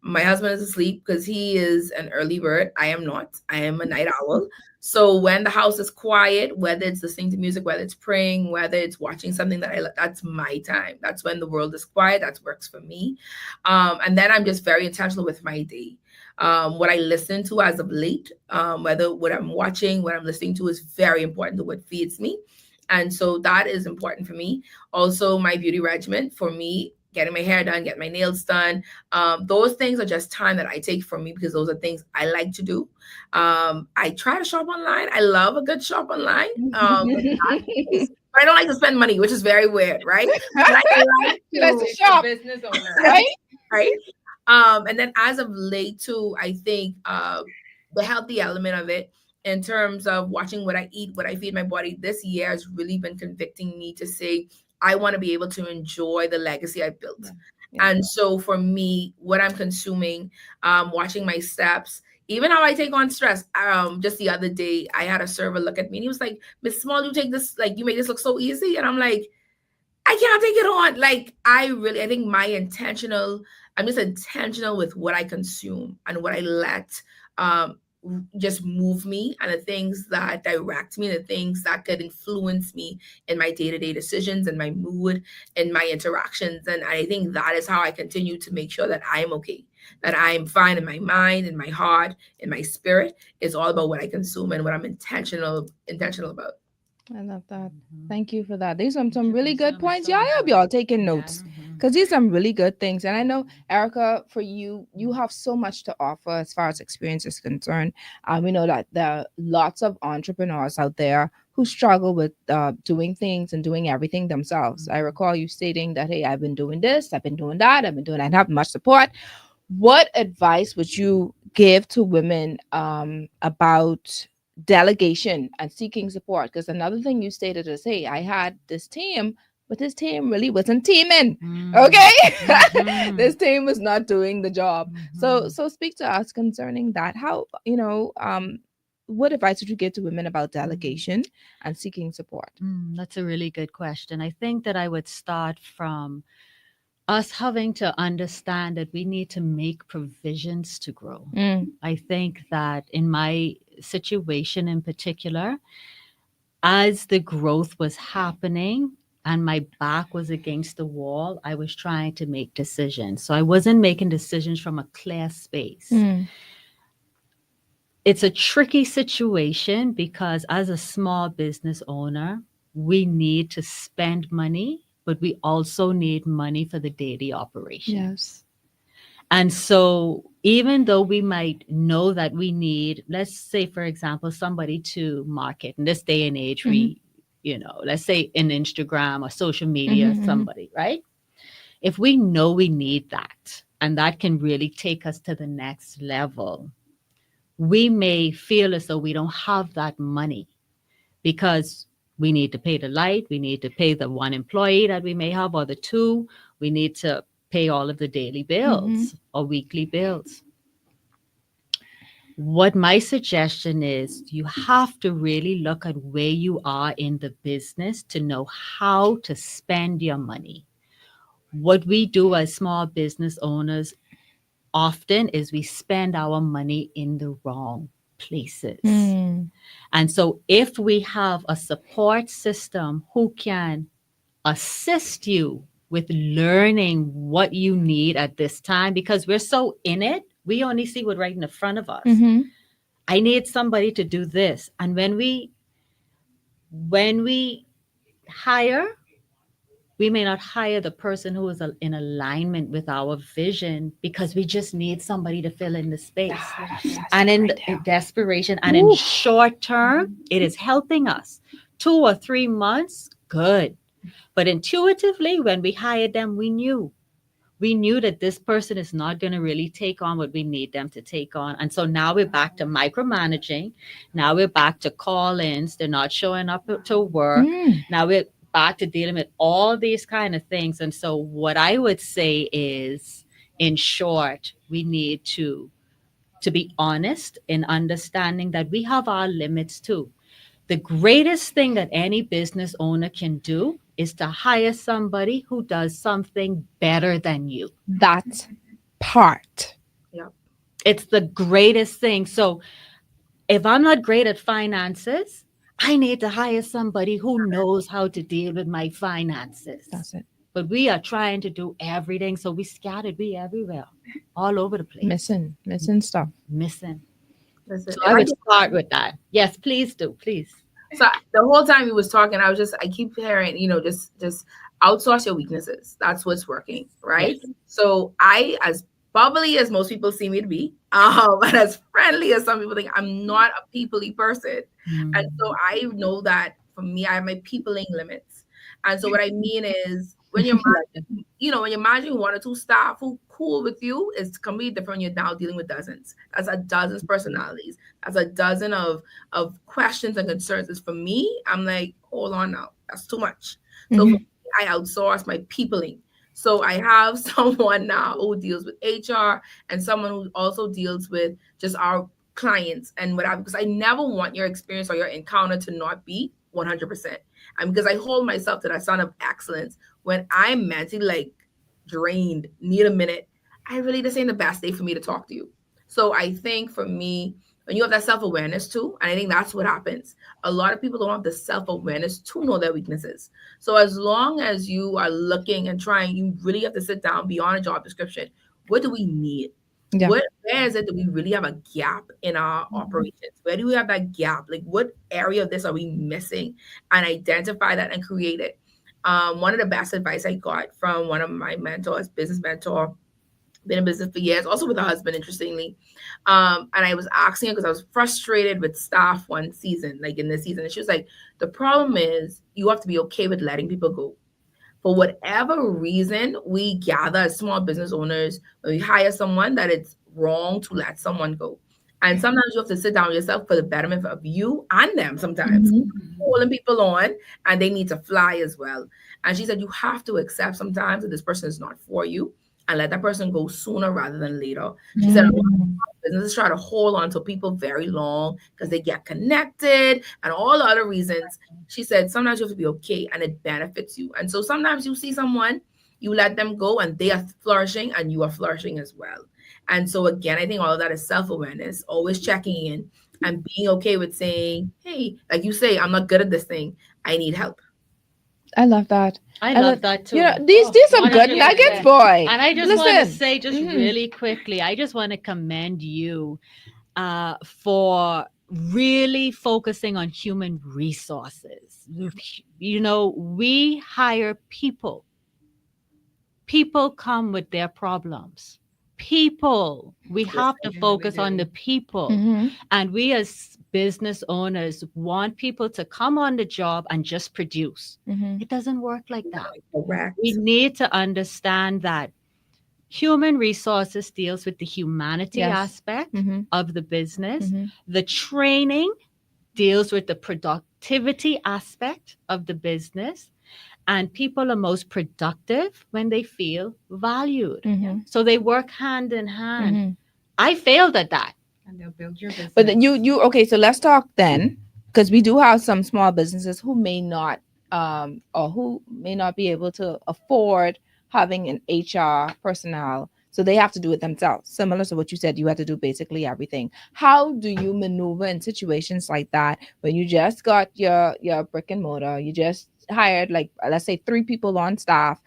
Speaker 5: My husband is asleep because he is an early bird. I am not. I am a night owl. So when the house is quiet, whether it's listening to music, whether it's praying, whether it's watching something that I like, that's my time. That's when the world is quiet. That works for me. And then I'm just very intentional with my day. What I listen to as of late, whether what I'm watching, what I'm listening to is very important to what feeds me. And so that is important for me. Also, my beauty regimen for me, getting my hair done, getting my nails done. Those things are just time that I take for me because those are things I like to do. I try to shop online. I love a good shop online. But I don't like to spend money, which is very weird, right? But I like
Speaker 2: She likes to
Speaker 5: to
Speaker 2: shop,
Speaker 4: Business owner.
Speaker 2: right?
Speaker 5: right? And then as of late too, I think the healthy element of it in terms of watching what I eat, what I feed my body this year has really been convicting me to say, I want to be able to enjoy the legacy I built.
Speaker 2: Yeah. Yeah.
Speaker 5: And so for me, what I'm consuming, watching my steps, even how I take on stress. Just the other day, I had a server look at me and he was like, Miss Small, you take this, like you make this look so easy. And I'm like, I can't take it on. Like I think I'm just intentional with what I consume and what I let um just move me, and the things that direct me, the things that could influence me in my day-to-day decisions and my mood and my interactions. And I think that is how I continue to make sure that I'm okay, that I'm fine in my mind, in my heart, in my spirit. It's all about what I consume and what I'm intentional about.
Speaker 2: I love that.
Speaker 3: Mhm.
Speaker 2: Thank you for that. These are
Speaker 3: You
Speaker 2: some
Speaker 3: should
Speaker 2: really good
Speaker 3: consume. It's
Speaker 2: points.
Speaker 3: so
Speaker 2: Yeah, I hope
Speaker 3: important.
Speaker 2: y'all taking
Speaker 4: Yeah.
Speaker 2: notes
Speaker 3: Mhm.
Speaker 2: because these are some really good things. And I know, Erica, for you, you have so much to offer as far as experience is concerned. We know that there are lots of entrepreneurs out there who struggle with doing things and doing everything themselves. I recall you stating that, hey, I've been doing this, I've been doing that, I've been doing, I don't have much support. What advice would you give to women about delegation and seeking support? Because another thing you stated is, hey, I had this team, but this team really wasn't teaming. Okay.
Speaker 3: Mhm.
Speaker 2: This team was not doing the job. So
Speaker 3: Mhm.
Speaker 2: so speak to us concerning that. How, what advice would you give to women about delegation and seeking support?
Speaker 3: That's a really good question. I think that I would start from us having to understand that we need to make provisions to grow.
Speaker 2: Mm,
Speaker 3: I think that in my situation in particular, as the growth was happening and my back was against the wall, I was trying to make decisions. So I wasn't making decisions from a clear space.
Speaker 2: mm,
Speaker 3: It's a tricky situation because as a small business owner, we need to spend money, but we also need money for the daily operations.
Speaker 2: yes.
Speaker 3: And so, even though we might know that we need, let's say, for example, somebody to market in this day and age,
Speaker 2: Hmm.
Speaker 3: let's say in Instagram or social media,
Speaker 2: Hmm. Hmm.
Speaker 3: somebody, right? If we know we need that and that can really take us to the next level, we may feel as though we don't have that money because We need to pay the light. We need to pay the one employee that we may have or the two. We need to pay all of the daily bills or weekly bills. What my suggestion is, you have to really look at where you are in the business to know how to spend your money. What we do as small business owners often is we spend our money in the wrong places. And so if we have a support system who can assist you with learning what you need at this time, because we're so in it, we only see what right in the front of us. I need somebody to do this. And when we hire, we may not hire the person who is in alignment with our vision because we just need somebody to fill in the space. And in desperation and in short term, it is helping us. 2 or 3 months, good. But intuitively, when we hired them, we knew that this person is not going to really take on what we need them to take on. And so now we're back to micromanaging. Now we're back to call-ins. They're not showing up to work. Now we're back to dealing with all these kind of things. And so what I would say is, in short, we need to be honest in understanding that we have our limits too. The greatest thing that any business owner can do is to hire somebody who does something better than you.
Speaker 2: That part.
Speaker 5: Yeah.
Speaker 3: It's the greatest thing. So if I'm not great at finances, I need to hire somebody who knows how to deal with my finances.
Speaker 2: That's it.
Speaker 3: But we are trying to do everything. So we scattered, we everywhere, all over the place.
Speaker 2: Missing stuff.
Speaker 3: Missing.
Speaker 5: That's it.
Speaker 3: So I would start with that. Yes, please do. Please.
Speaker 5: So the whole time he was talking, I keep hearing, just outsource your weaknesses. That's what's working, right?
Speaker 3: Yes.
Speaker 5: So I, as bubbly as most people see me to be, and as friendly as some people think, I'm not a people-y person. And so I know that for me, I have my peopling limits. And so what I mean is when you're managing 1 or 2 staff who cool with you, it's completely different when you're now dealing with dozens. That's a dozen's personalities. That's a dozen of questions and concerns. It's for me, I'm like, hold on now. That's too much. So for me, I outsource my peopling. So I have someone now who deals with HR and someone who also deals with just our clients and whatever, because I never want your experience or your encounter to not be 100%. And because I hold myself to that standard of excellence, when I'm mentally drained, need a minute, this ain't the best day for me to talk to you. So I think for me, when you have that self-awareness too, and I think that's what happens. A lot of people don't have the self-awareness to know their weaknesses. So as long as you are looking and trying, you really have to sit down beyond a job description. What do we need?
Speaker 2: Yeah.
Speaker 5: Where is it that we really have a gap in our operations? Where do we have that gap? Like what area of this are we missing? And identify that and create it. One of the best advice I got from one of my mentors, business mentor, been in business for years, also with a husband, interestingly. And I was asking her because I was frustrated with staff one season, in this season. And she was like, the problem is you have to be okay with letting people go. For whatever reason, we gather as small business owners, when we hire someone, that it's wrong to let someone go. And sometimes you have to sit down with yourself for the betterment of you and them sometimes. Holding people on and they need to fly as well. And she said, you have to accept sometimes that this person is not for you and let that person go sooner rather than later. She said, businesses try to hold on to people very long because they get connected and all the other reasons. She said, sometimes you have to be okay and it benefits you. And so sometimes you see someone, you let them go and they are flourishing and you are flourishing as well. And so again, I think all of that is self-awareness, always checking in and being okay with saying, hey, like you say, I'm not good at this thing. I need help.
Speaker 2: I love that.
Speaker 3: I love that too.
Speaker 2: These are good nuggets, boy.
Speaker 3: And I just want to say really quickly, I just want to commend you for really focusing on human resources. We hire people. People come with their problems. We have to focus on the people. And we as business owners want people to come on the job and just produce. It doesn't work like that.
Speaker 5: Correct.
Speaker 3: We need to understand that human resources deals with the humanity aspect of the business, the training deals with the productivity aspect of the business, and people are most productive when they feel valued.
Speaker 2: Mm-hmm.
Speaker 3: So they work hand in hand.
Speaker 2: Mm-hmm.
Speaker 3: I failed at that.
Speaker 4: And they'll build your business.
Speaker 2: But then you okay, so let's talk then, because we do have some small businesses who may not or who may not be able to afford having an HR personnel. So they have to do it themselves. Similar to what you said, you had to do basically everything. How do you maneuver in situations like that when you just got your brick and mortar, you just hired like let's say 3 people on staff,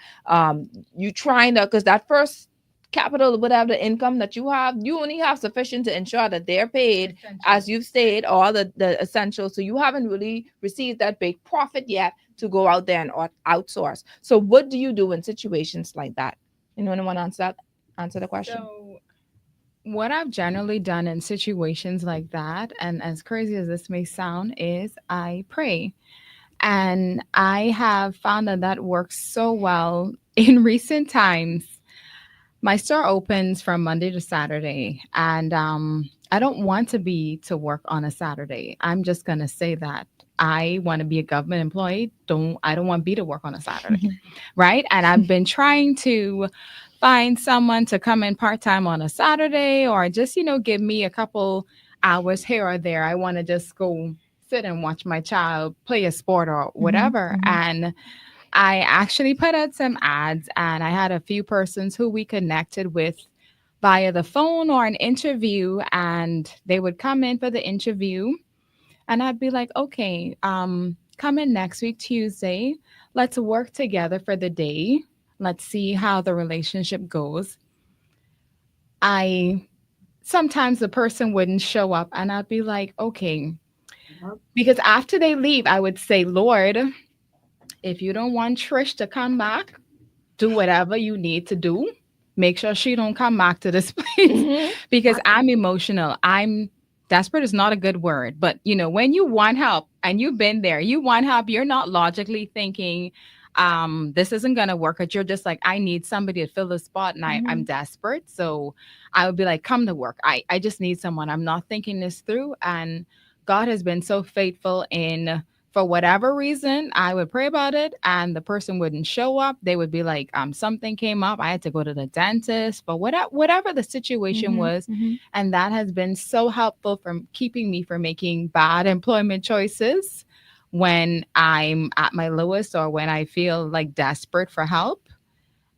Speaker 2: you trying to because that first capital, whatever the income that you have, you only have sufficient to ensure that they're paid as you've stated all the essentials. So you haven't really received that big profit yet to go out there and outsource. So what do you do in situations like that? Anyone want to answer the question?
Speaker 4: So, what I've generally done in situations like that, and as crazy as this may sound, is I pray. And I have found that that works so well in recent times. My store opens from Monday to Saturday, and I don't want to be to work on a Saturday. I'm just gonna say that I want to be a government employee. I don't want to be to work on a Saturday, right? And I've been trying to find someone to come in part time on a Saturday, or just give me a couple hours here or there. I want to just go sit and watch my child play a sport or whatever, and I actually put out some ads, and I had a few persons who we connected with via the phone or an interview, and they would come in for the interview, and I'd be like, okay, come in next week, Tuesday. Let's work together for the day. Let's see how the relationship goes. I Sometimes the person wouldn't show up, and I'd be like, okay, because after they leave, I would say, Lord, if you don't want Trish to come back, do whatever you need to do. Make sure she don't come back to this place because I'm emotional. I'm desperate is not a good word, but when you want help and you've been there, you want help, you're not logically thinking this isn't gonna work, but you're just like, I need somebody to fill the spot, and I'm desperate. So I would be like, come to work. I just need someone. I'm not thinking this through. And God has been so faithful in, for whatever reason, I would pray about it and the person wouldn't show up. They would be like, something came up. I had to go to the dentist, but whatever the situation was. And that has been so helpful from keeping me from making bad employment choices when I'm at my lowest or when I feel like desperate for help.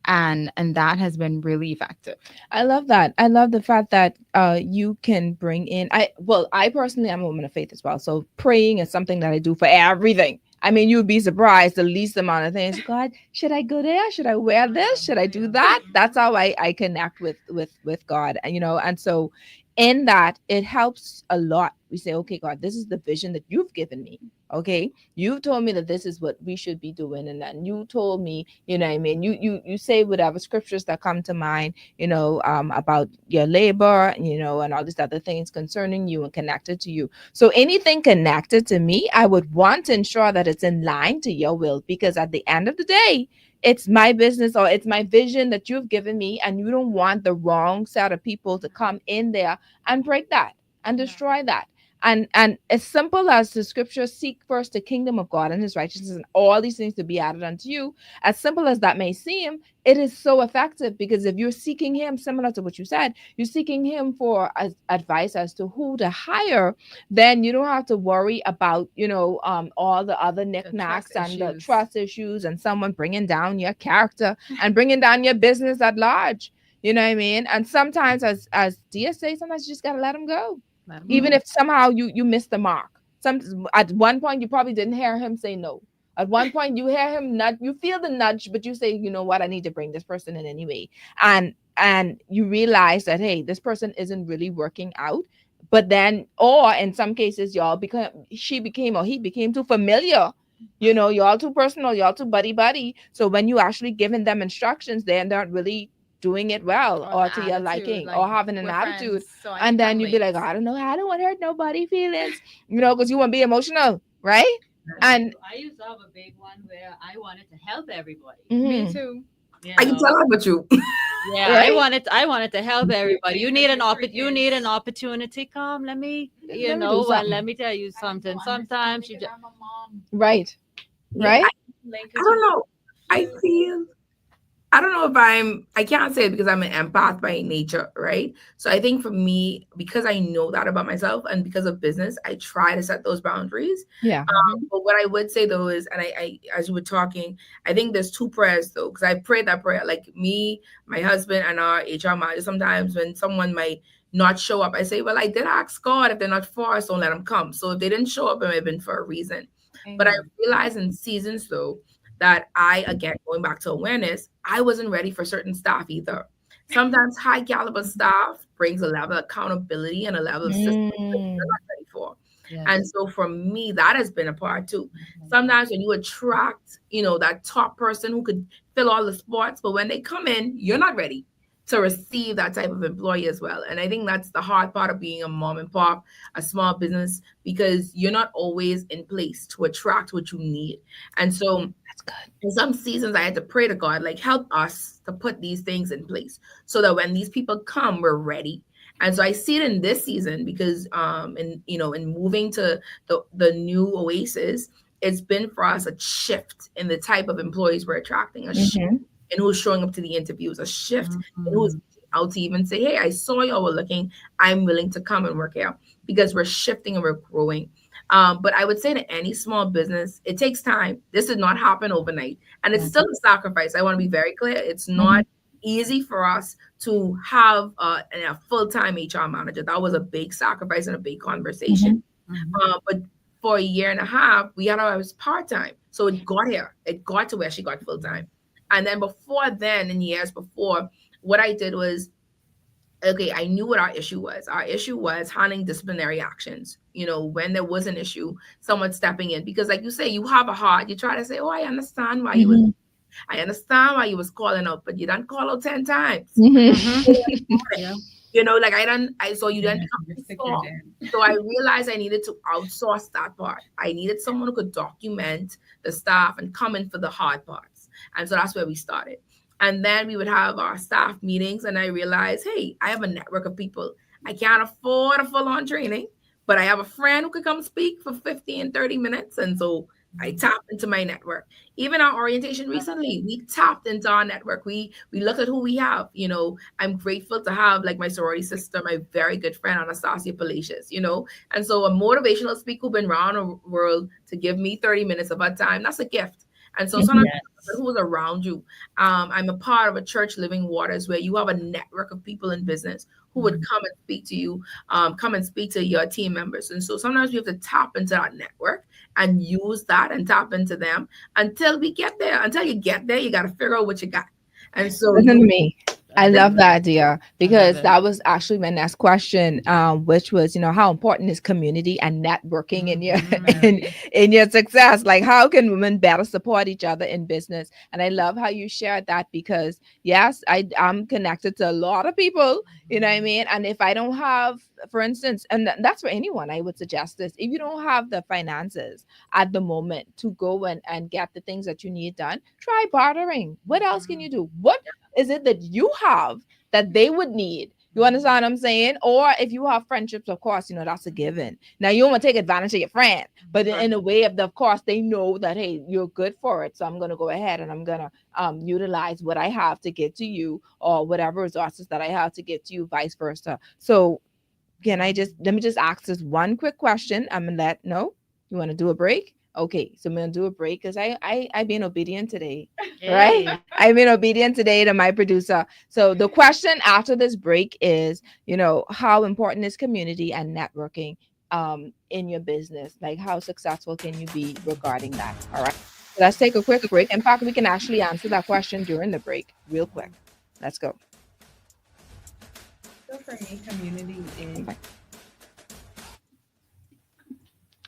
Speaker 4: And that has been really effective.
Speaker 2: I love that. I love the fact that you can bring in. I personally am a woman of faith as well. So praying is something that I do for everything. I mean, you would be surprised the least amount of things. God, should I go there? Should I wear this? Should I do that? That's how I connect with God. And and so in that it helps a lot. We say, okay, God, this is the vision that you've given me. Okay, you told me that this is what we should be doing, and then you told me, what I mean, you say whatever scriptures that come to mind, about your labor, and all these other things concerning you and connected to you. So anything connected to me, I would want to ensure that it's in line to your will, because at the end of the day, it's my business or it's my vision that you've given me, and you don't want the wrong set of people to come in there and break that and destroy that. And as simple as the scripture, seek first the kingdom of God and his righteousness, and all these things to be added unto you, as simple as that may seem, it is so effective, because if you're seeking him, similar to what you said, you're seeking him for advice as to who to hire, then you don't have to worry about all the other knickknacks and the trust issues and someone bringing down your character and bringing down your business at large. You know what I mean? And sometimes, as Dia say, sometimes you just gotta let them go. Even if somehow you missed the mark. At one point you probably didn't hear him say no. At one point you hear him nudge, you feel the nudge, but you say, you know what, I need to bring this person in anyway. And you realize that, hey, this person isn't really working out. But then, or in some cases, he became too familiar. Y'all too personal, y'all too buddy. So when you actually giving them instructions, they're not really doing it well or to your liking, or having an attitude, and then you'd be like, I don't know, I don't want to hurt nobody feelings, because you want to be emotional, right? And
Speaker 3: I used to have a big one where I wanted to help everybody.
Speaker 4: Me too.
Speaker 5: I can tell about you.
Speaker 3: Yeah,
Speaker 2: Right?
Speaker 3: I wanted to help everybody. You need an opportunity. Come, let me,
Speaker 2: Let me do something.
Speaker 3: let me tell you something. Sometimes you just,
Speaker 2: Right.
Speaker 5: Yeah,
Speaker 2: Right.
Speaker 5: I don't know. I feel I don't know if I can't say it because I'm an empath by nature, right? So I think for me, because I know that about myself and because of business, I try to set those boundaries.
Speaker 2: Yeah.
Speaker 5: But what I would say though is, and I as you were talking, I think there's two prayers though, because I prayed that prayer. Like me, my husband, and our HR manager, sometimes when someone might not show up, I say, well, I did ask God if they're not for us, don't let them come. So if they didn't show up, it might have been for a reason. But I realize in seasons though, that I, again, going back to awareness, I wasn't ready for certain staff either. Sometimes high caliber staff brings a level of accountability and a level of system that you're
Speaker 2: Mm.
Speaker 5: not ready for. And
Speaker 3: yes.
Speaker 5: so for me, that has been a part too. Sometimes when you attract, that top person who could fill all the spots, but when they come in, you're not ready to receive that type of employee as well. And I think that's the hard part of being a mom and pop, a small business, because you're not always in place to attract what you need. And so
Speaker 2: That's good.
Speaker 5: in some seasons I had to pray to God, like help us to put these things in place so that when these people come, we're ready. And so I see it in this season because in moving to the new Oasis, it's been for us a shift in the type of employees we're attracting, a shift
Speaker 2: Mm-hmm.
Speaker 5: in who's showing up to the interviews, a shift in who's
Speaker 3: Mhm.
Speaker 5: out to even say, hey, I saw y'all were looking, I'm willing to come and work here because we're shifting and we're growing. But I would say to any small business, it takes time. This did not happen overnight. And it's
Speaker 3: Yeah.
Speaker 5: still a sacrifice. I want to be very clear. It's
Speaker 2: Mm-hmm.
Speaker 5: not easy for us to have a full-time HR manager. That was a big sacrifice and a big
Speaker 2: Mm-hmm.
Speaker 5: conversation.
Speaker 3: Mhm.
Speaker 5: But for a year and a half, we had our part-time. So it got here. It got to where she got full-time. And then before then, in years before, what I did was, okay, I knew what our issue was. Our issue was handling disciplinary actions. When there was an issue, someone stepping in. Because like you say, you have a heart. You try to say, oh,
Speaker 2: Mm-hmm.
Speaker 5: I understand why you was calling out, but you don't call out 10 times.
Speaker 3: Mhm. Yeah.
Speaker 5: Like I saw you didn't pick up the phone. So I realized I needed to outsource that part. I needed someone who could document the staff and come in for the hard parts. And so that's where we started. And then we would have our staff meetings, and I realized, hey, I have a network of people. I can't afford a full-on training, but I have a friend who could come speak for 15, 30 minutes. And so I tapped into my network. Even our orientation recently, we tapped into our network. We looked at who we have. I'm grateful to have like my sorority sister, my very good friend Anastasia Palacios, and so a motivational speaker who been around the world to give me 30 minutes of her time, that's a gift. And so sometimes who's around you. I'm a part of a church, Living Waters, where you have a network of people in business who would come and speak to you, come and speak to your team members. And so sometimes we have to tap into that network and use that and tap into them until we get there. Until you get there, you got to figure out what you got. And so
Speaker 2: Listen to me. I love that idea
Speaker 3: I love
Speaker 2: because
Speaker 3: it.
Speaker 2: that was actually my next question, which was, how important is community and networking in your
Speaker 3: Mhm.
Speaker 2: in your success? Like, how can women better support each other in business? And I love how you shared that because yes, I'm connected to a lot of people, you know what I mean. And if I don't have, for instance, and that's for anyone, I would suggest this: if you don't have the finances at the moment to go and get the things that you need done, try bartering. What else can you do? What is it that you have that they would need? You understand what I'm saying? Or if you have friendships, of course, that's a given. Now you don't want to take advantage of your friend, but in a way of course, they know that hey, you're good for it. So I'm gonna go ahead and I'm gonna utilize what I have to get to you, or whatever resources that I have to get to you, vice versa. So let me just ask this one quick question. I'm gonna let no. You want to do a break? Okay, so I'm gonna do a break because I being obedient today, right?
Speaker 3: Hey.
Speaker 2: I've been obedient today to my producer. So the question after this break is, how important is community and networking in your business? Like, how successful can you be regarding that? All right. So let's take a quick break. In fact, we can actually answer that question during the break, real quick. Let's go.
Speaker 4: So for me, community is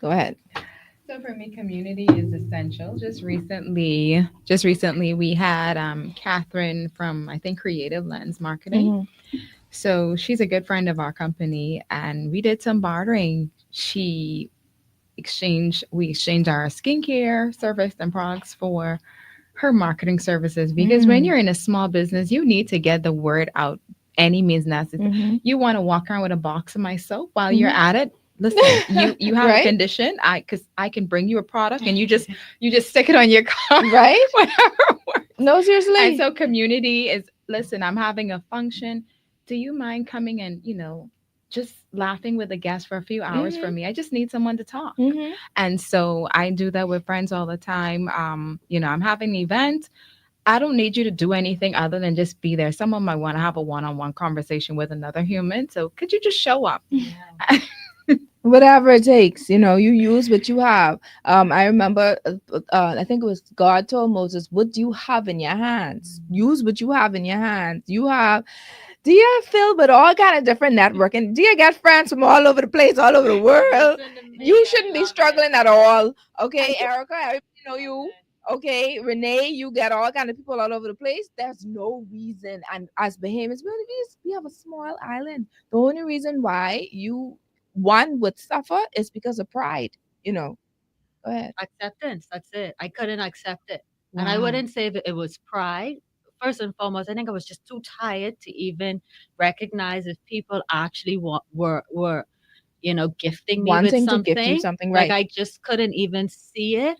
Speaker 2: Go ahead.
Speaker 4: So for me, community is essential. Just recently, we had Catherine from I think Creative Lens Marketing.
Speaker 2: Mhm.
Speaker 4: So she's a good friend of our company, and we did some bartering. We exchanged our skincare service and products for her marketing services, because when you're in a small business, you need to get the word out any means necessary. You want to walk around with a box of my soap while you're at it. Listen, you have a
Speaker 2: Right?
Speaker 4: condition. Because I can bring you a product and you just stick it on your car,
Speaker 2: Right?
Speaker 4: whatever works.
Speaker 2: No,
Speaker 4: And
Speaker 2: seriously.
Speaker 4: so community is, listen, I'm having a function. Do you mind coming and, just laughing with a guest for a few hours for me? I just need someone to talk. And so I do that with friends all the time. I'm having an event. I don't need you to do anything other than just be there. Someone might want to have a one-on-one conversation with another human. So could you just show up?
Speaker 2: Whatever it takes, you use what you have. I remember, I think it was God told Moses, what do you have in your hands? Use what you have in your hands. Do you feel with all kind of different networking? Do you get friends from all over the place, all over the world? You shouldn't be struggling at all. Okay, Erica, everybody know you. Okay, Renee, you get all kind of people all over the place. There's no reason. And as Bahamians, we have a small island. The only reason why one would suffer is because of pride. Go ahead.
Speaker 3: Acceptance. That's it. I couldn't accept it. And I wouldn't say that it was pride. First and foremost, I think I was just too tired to even recognize if people actually were gifting me with
Speaker 2: Wanting to gift you
Speaker 3: something.
Speaker 2: something,
Speaker 3: Like
Speaker 2: right?
Speaker 3: I just couldn't even see it.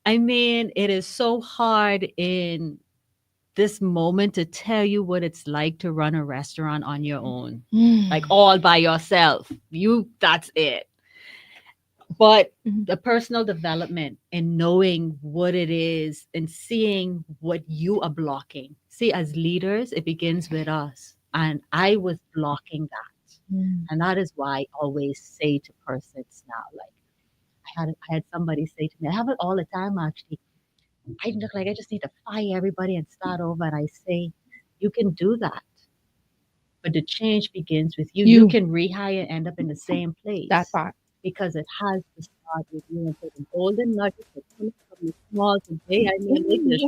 Speaker 3: I mean, it is so hard in this moment to tell you what it's like to run a restaurant on your own, like all by yourself. That's it. But the personal development and knowing what it is and seeing what you are blocking. See, as leaders, it begins with us. And I was blocking that. And that is why I always say to persons now, like I had somebody say to me, I have it all the time actually. I look like I just need to fire everybody and start over. And I say, you can do that. But the change begins with you. You can rehire and end up in the same place.
Speaker 2: That part.
Speaker 3: Because it has to start with you. And so the golden nuggets that come from the small to big, I mean, they just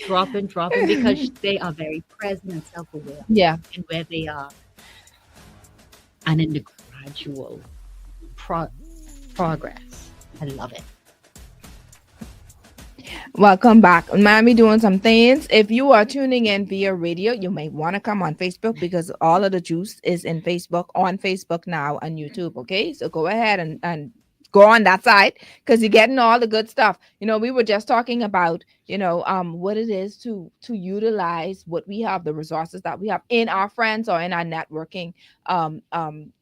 Speaker 3: drop it because they are very present and self-aware
Speaker 2: Yeah.
Speaker 3: in where they are and in the gradual progress. I love it.
Speaker 2: Welcome back. Miami doing some things. If you are tuning in via radio, you may want to come on Facebook because all of the juice is on Facebook now and YouTube. Okay, so go ahead and go on that side because you're getting all the good stuff. We were just talking about what it is to utilize what we have, the resources that we have in our friends or in our networking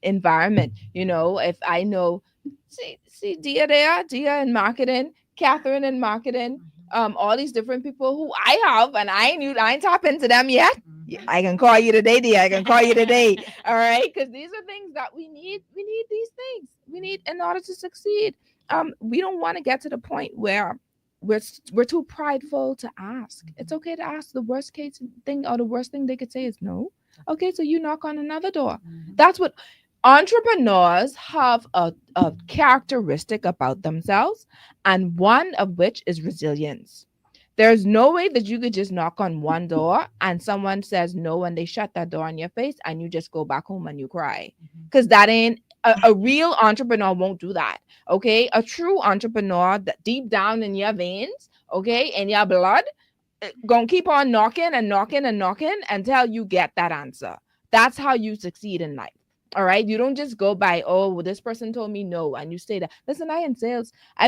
Speaker 2: environment. If I know, see Dia there, Dia in marketing, Catherine in marketing, all these different people who I have, and I ain't tapped into them yet. I can call you today, Dia. I can call you today. All right, because these are things that we need. We need these things. We need in order to succeed. We don't want to get to the point where we're too prideful to ask. It's okay to ask. The worst case thing or the worst thing they could say is no. Okay, so you knock on another door. That's what entrepreneurs have a characteristic about themselves, and one of which is resilience. There's no way that you could just knock on one door and someone says no and they shut that door in your face and you just go back home and you cry. Because that ain't a real entrepreneur won't do that. Okay. A true entrepreneur that deep down in your veins, okay, in your blood, gonna keep on knocking and knocking and knocking until you get that answer. That's how you succeed in life. All right. You don't just go by, oh, well, this person told me no. And you stay there. Listen, I've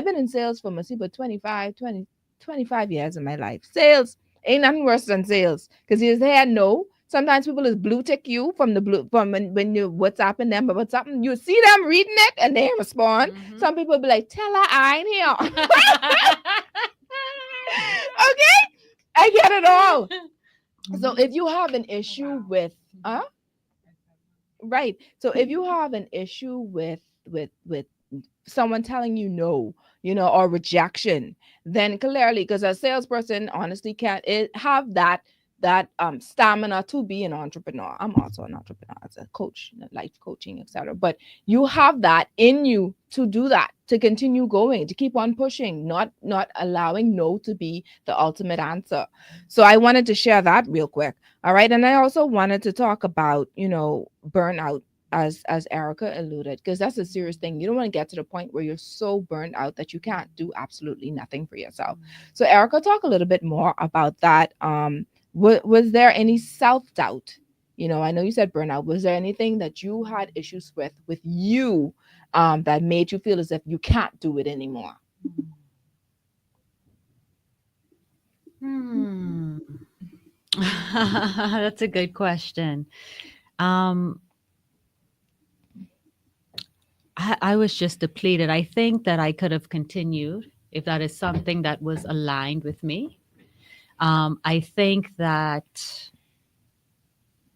Speaker 2: been in sales for Masiba 25 years in my life. Sales ain't nothing worse than sales. Because you say no. Sometimes people is blue tick you from when you WhatsApping them, but WhatsApping, you see them reading it and they respond. Some people be like, tell her I ain't here. Okay. I get it all. So if you have an issue with right. So if you have an issue with someone telling you no, or rejection, then clearly, because a salesperson honestly can't have that stamina to be an entrepreneur. I'm also an entrepreneur as a coach, life coaching, etc. But you have that in you to do that, to continue going, to keep on pushing, not allowing no to be the ultimate answer. So I wanted to share that real quick. All right. And I also wanted to talk about, burnout. as Erica alluded, because that's a serious thing. You don't want to get to the point where you're so burned out that you can't do absolutely nothing for yourself. So Erica, talk a little bit more about that. Was there any self-doubt? I know you said burnout. Was there anything that you had issues with you that made you feel as if you can't do it anymore?
Speaker 3: Hmm. That's a good question. Um, I was just depleted. I think that I could have continued if that is something that was aligned with me. I think that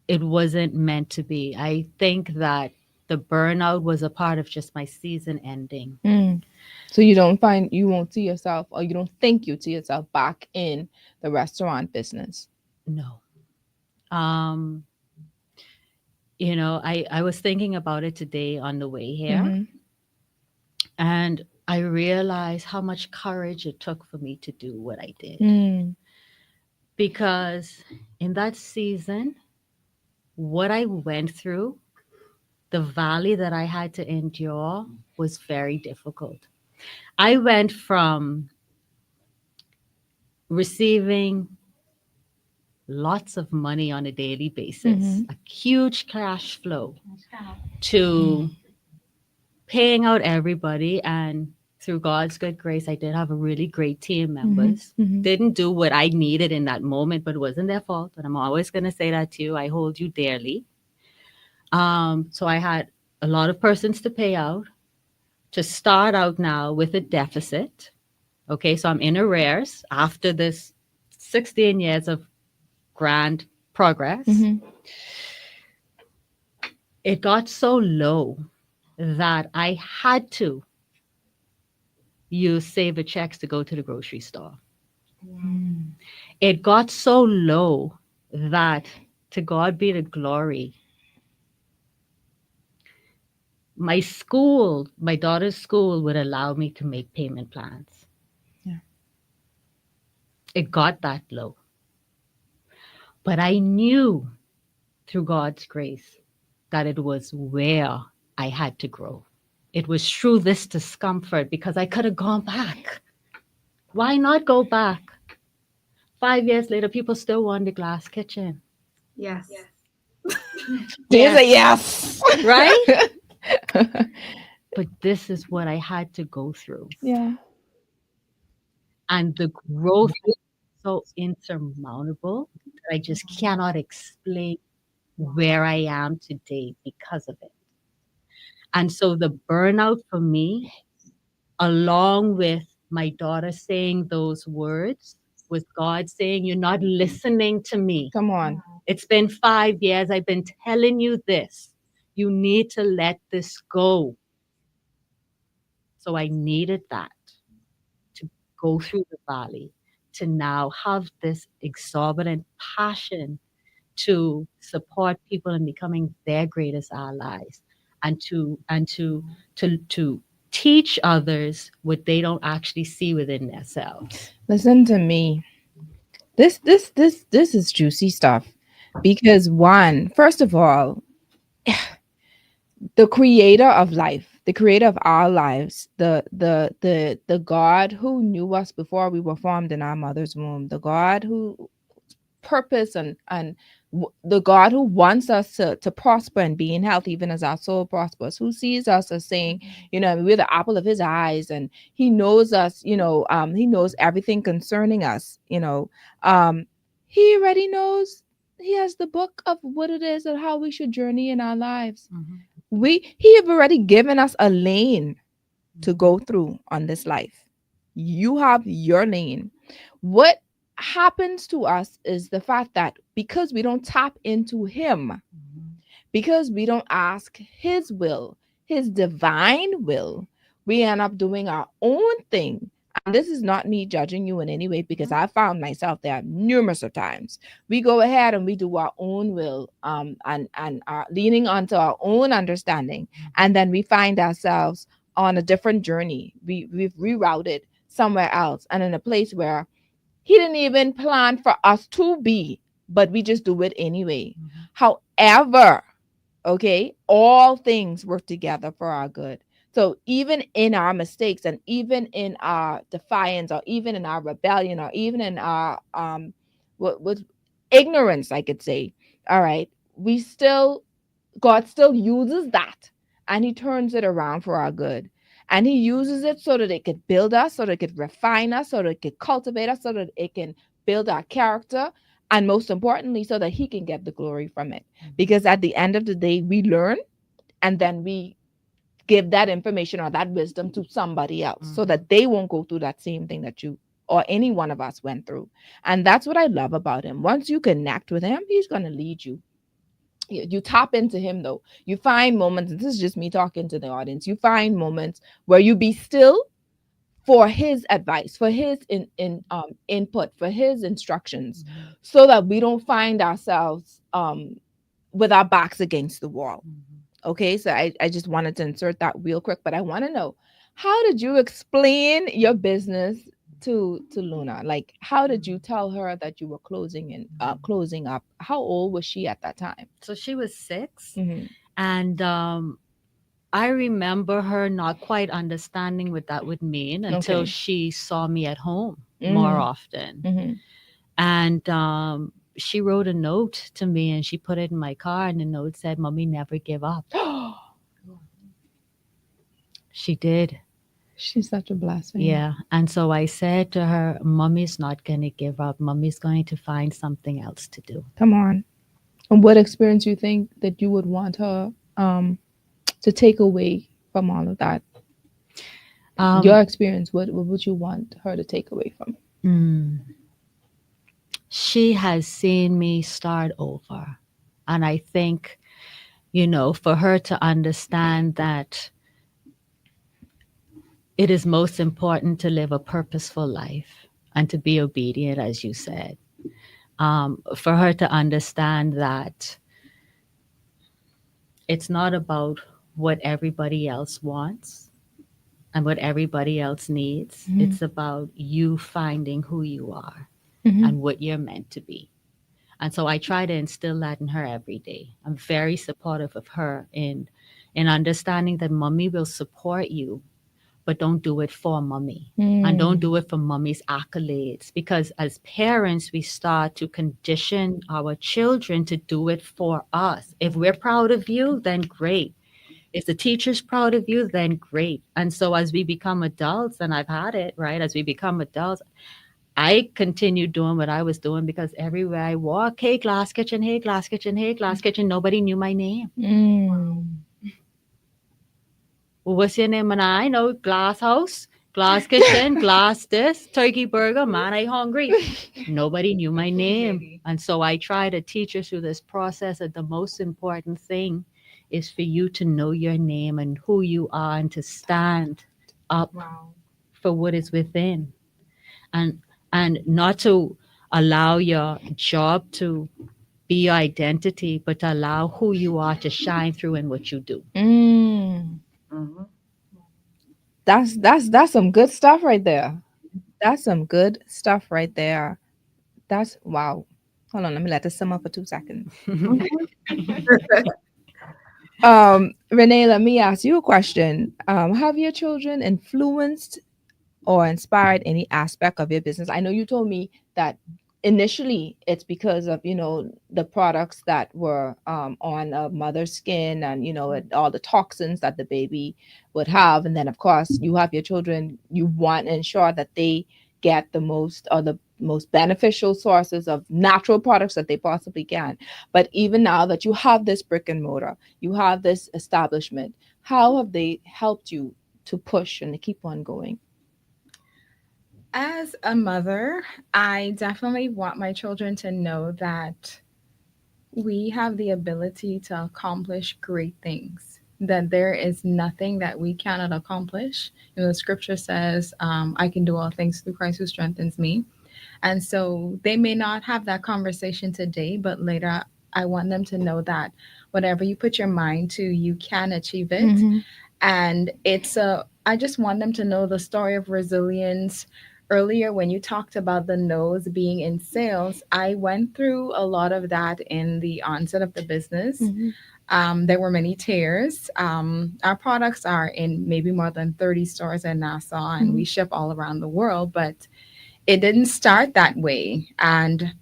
Speaker 3: it wasn't meant to be. I think that the burnout was a part of just my season ending.
Speaker 2: Mm. So you won't see yourself, or you don't think you'd see yourself back in the restaurant business.
Speaker 3: No. Um, I was thinking about it today on the way here,
Speaker 2: Mm-hmm.
Speaker 3: and I realized how much courage it took for me to do what I did.
Speaker 2: Mm.
Speaker 3: Because in that season, what I went through, the valley that I had to endure was very difficult. I went from receiving lots of money on a daily basis,
Speaker 2: Mm-hmm.
Speaker 3: a huge cash flow, to paying out everybody. And through God's good grace, I did have a really great team
Speaker 2: Mm-hmm.
Speaker 3: members.
Speaker 2: Mm-hmm.
Speaker 3: Didn't do what I needed in that moment, but it wasn't their fault. And I'm always going to say that to you. I hold you dearly. So I had a lot of persons to pay out, to start out now with a deficit. Okay, so I'm in arrears after this 16 years of grand progress.
Speaker 2: Mm-hmm.
Speaker 3: It got so low that I had to use saver checks to go to the grocery store.
Speaker 2: Mm.
Speaker 3: It got so low that, to God be the glory, my daughter's school would allow me to make payment plans.
Speaker 2: Yeah.
Speaker 3: It got that low. But I knew through God's grace that it was where I had to grow. It was through this discomfort, because I could have gone back. Why not go back? 5 years later, people still want the glass kitchen,
Speaker 5: Yes.
Speaker 2: There's a yes.
Speaker 3: right? But this is what I had to go through.
Speaker 2: Yeah.
Speaker 3: And the growth is so insurmountable that I just cannot explain where I am today because of it. And so the burnout for me, along with my daughter saying those words, was God saying, "You're not listening to me.
Speaker 2: Come on.
Speaker 3: It's been 5 years. I've been telling you this. You need to let this go." So I needed that to go through the valley, to now have this exorbitant passion to support people in becoming their greatest allies, and to teach others what they don't actually see within themselves.
Speaker 2: Listen to me. This is juicy stuff, because first of all, the creator of life, the creator of our lives, the God who knew us before we were formed in our mother's womb, the God who purpose and the God who wants us to prosper and be in health, even as our soul prospers, who sees us as saying, we're the apple of his eyes, and he knows us, he knows everything concerning us, he already knows. He has the book of what it is and how we should journey in our lives. He have already given us a lane to go through on this life. You have your lane. What happens to us is the fact that because we don't tap into him, because we don't ask his will, his divine will, we end up doing our own thing. And this is not me judging you in any way, because I found myself there numerous of times. We go ahead and we do our own will, and are leaning onto our own understanding, and then we find ourselves on a different journey. We've rerouted somewhere else, and in a place where he didn't even plan for us to be, but we just do it anyway. However, Okay, all things work together for our good. So even in our mistakes, and even in our defiance, or even in our rebellion, or even in our what ignorance, I could say, all right, we still, God still uses that, and he turns it around for our good. And he uses it so that it could build us, so that it could refine us, so that it could cultivate us, so that it can build our character, and most importantly, so that he can get the glory from it. Because at the end of the day, we learn, and then we give that information or that wisdom to somebody else, so
Speaker 3: Mhm.
Speaker 2: that they won't go through that same thing that you or any one of us went through. And that's what I love about him. Once you connect with him, he's going to lead you. You tap into him, though. You find moments, and this is just me talking to the audience, you find moments where you be still for his advice, for his input, for his instructions,
Speaker 3: Mhm.
Speaker 2: so that we don't find ourselves with our backs against the wall.
Speaker 3: Mhm.
Speaker 2: Okay, so I just wanted to insert that real quick, but I want to know, how did you explain your business to Luna? Like, how did you tell her that you were closing up? How old was she at that time?
Speaker 3: So she was 6,
Speaker 2: Mm-hmm.
Speaker 3: and I remember her not quite understanding what that would mean until
Speaker 2: Okay.
Speaker 3: she saw me at home more
Speaker 2: Mm,
Speaker 3: often.
Speaker 2: mm-hmm.
Speaker 3: And she wrote a note to me and she put it in my car, and the note said, "Mommy, never give up." She did.
Speaker 2: She's such a blessing.
Speaker 3: Yeah. And so I said to her, "Mommy's not going to give up. Mommy's going to find something else to do."
Speaker 2: Come on. And what experience you think that you would want her to take away from all of that? Your
Speaker 3: Um,
Speaker 2: experience, what would you want her to take away from?
Speaker 3: mm, she has seen me start over. And I think, for her to understand that it is most important to live a purposeful life and to be obedient, as you said. For her to understand that it's not about what everybody else wants and what everybody else needs.
Speaker 2: Mm-hmm.
Speaker 3: It's about you finding who you are
Speaker 2: Mm-hmm.
Speaker 3: and what you're meant to be. And so I try to instill that in her every day. I'm very supportive of her in understanding that mommy will support you, but don't do it for mommy. And don't
Speaker 2: Mm.
Speaker 3: do it for mommy's accolades. Because as parents, we start to condition our children to do it for us. If we're proud of you, then great. If the teacher's proud of you, then great. And so as we become adults, and I've had it, right? As we become adults, I continued doing what I was doing because everywhere I walk, hey, glass kitchen, hey, glass kitchen, hey, glass kitchen, nobody knew my name.
Speaker 2: Mm.
Speaker 3: Well, what's your name? And I know glass house, glass kitchen, glass this, turkey burger. Man, I hungry. Nobody knew my name. And so I try to teach her through this process that the most important thing is for you to know your name and who you are and to stand up
Speaker 4: Wow.
Speaker 3: for what is within. And not to allow your job to be your identity, but to allow who you are to shine through in what you do.
Speaker 2: Mm.
Speaker 5: Mhm.
Speaker 2: That's some good stuff right there. That's some good stuff right there. That's wow. Hold on, let me let this simmer for 2 seconds.
Speaker 5: Mhm.
Speaker 2: Renee, let me ask you a question. Have your children influenced or inspired any aspect of your business? I know you told me that initially it's because of the products that were on a mother's skin, and all the toxins that the baby would have, and then of course you have your children, you want to ensure that they get the most, or the most beneficial sources of natural products that they possibly can. But even now that you have this brick and mortar, you have this establishment, how have they helped you to push and to keep on going?
Speaker 4: As a mother, I definitely want my children to know that we have the ability to accomplish great things, that there is nothing that we cannot accomplish. The scripture says, I can do all things through Christ who strengthens me. And so they may not have that conversation today, but later I want them to know that whatever you put your mind to, you can achieve it.
Speaker 2: Mm-hmm.
Speaker 4: And I just want them to know the story of resilience. Earlier, when you talked about the no's being in sales, I went through a lot of that in the onset of the business. There were many tiers. Our products are in maybe more than 30 stores in Nassau, and we ship all around the world, but it didn't start that way. And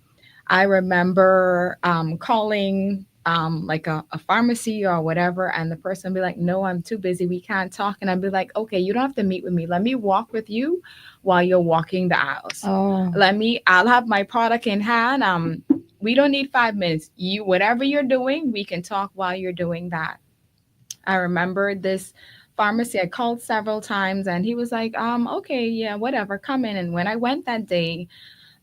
Speaker 4: I remember calling like a pharmacy or whatever, and the person be like, "No, I'm too busy. We can't talk." And I'd be like, "Okay, you don't have to meet with me. Let me walk with you while you're walking the aisles.
Speaker 2: Oh.
Speaker 4: I'll have my product in hand. We don't need 5 minutes. You, whatever you're doing, we can talk while you're doing that." I remember this pharmacy. I called several times, and he was like, "Okay, yeah, whatever, come in." And when I went that day,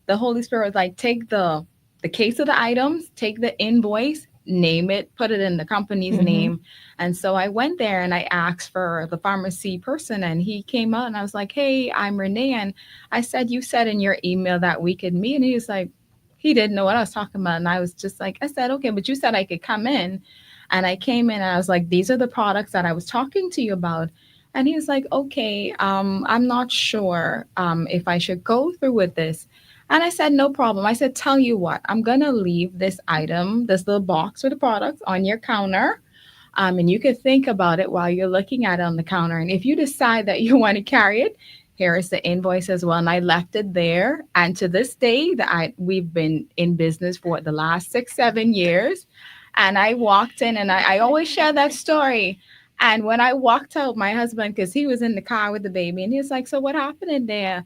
Speaker 4: the Holy Spirit was like, take the case of the items, take the invoice, name it, put it in the company's name. And so I went there and I asked for the pharmacy person, and he came out and I was like, "Hey, I'm Renee." And I said, "You said in your email that we could meet." And he was like, he didn't know what I was talking about. And I was just like, I said, "Okay, but you said I could come in." And I came in and I was like, "These are the products that I was talking to you about." And he was like, "Okay, I'm not sure if I should go through with this." And I said, "No problem." I said, "Tell you what, I'm going to leave this item, this little box with the products on your counter. And you can think about it while you're looking at it on the counter. And if you decide that you want to carry it, here is the invoice as well." And I left it there. And to this day, we've been in business for the last 6, 7 years. And I walked in, and I always share that story. And when I walked out, my husband, because he was in the car with the baby, and he was like, "So what happened in there?"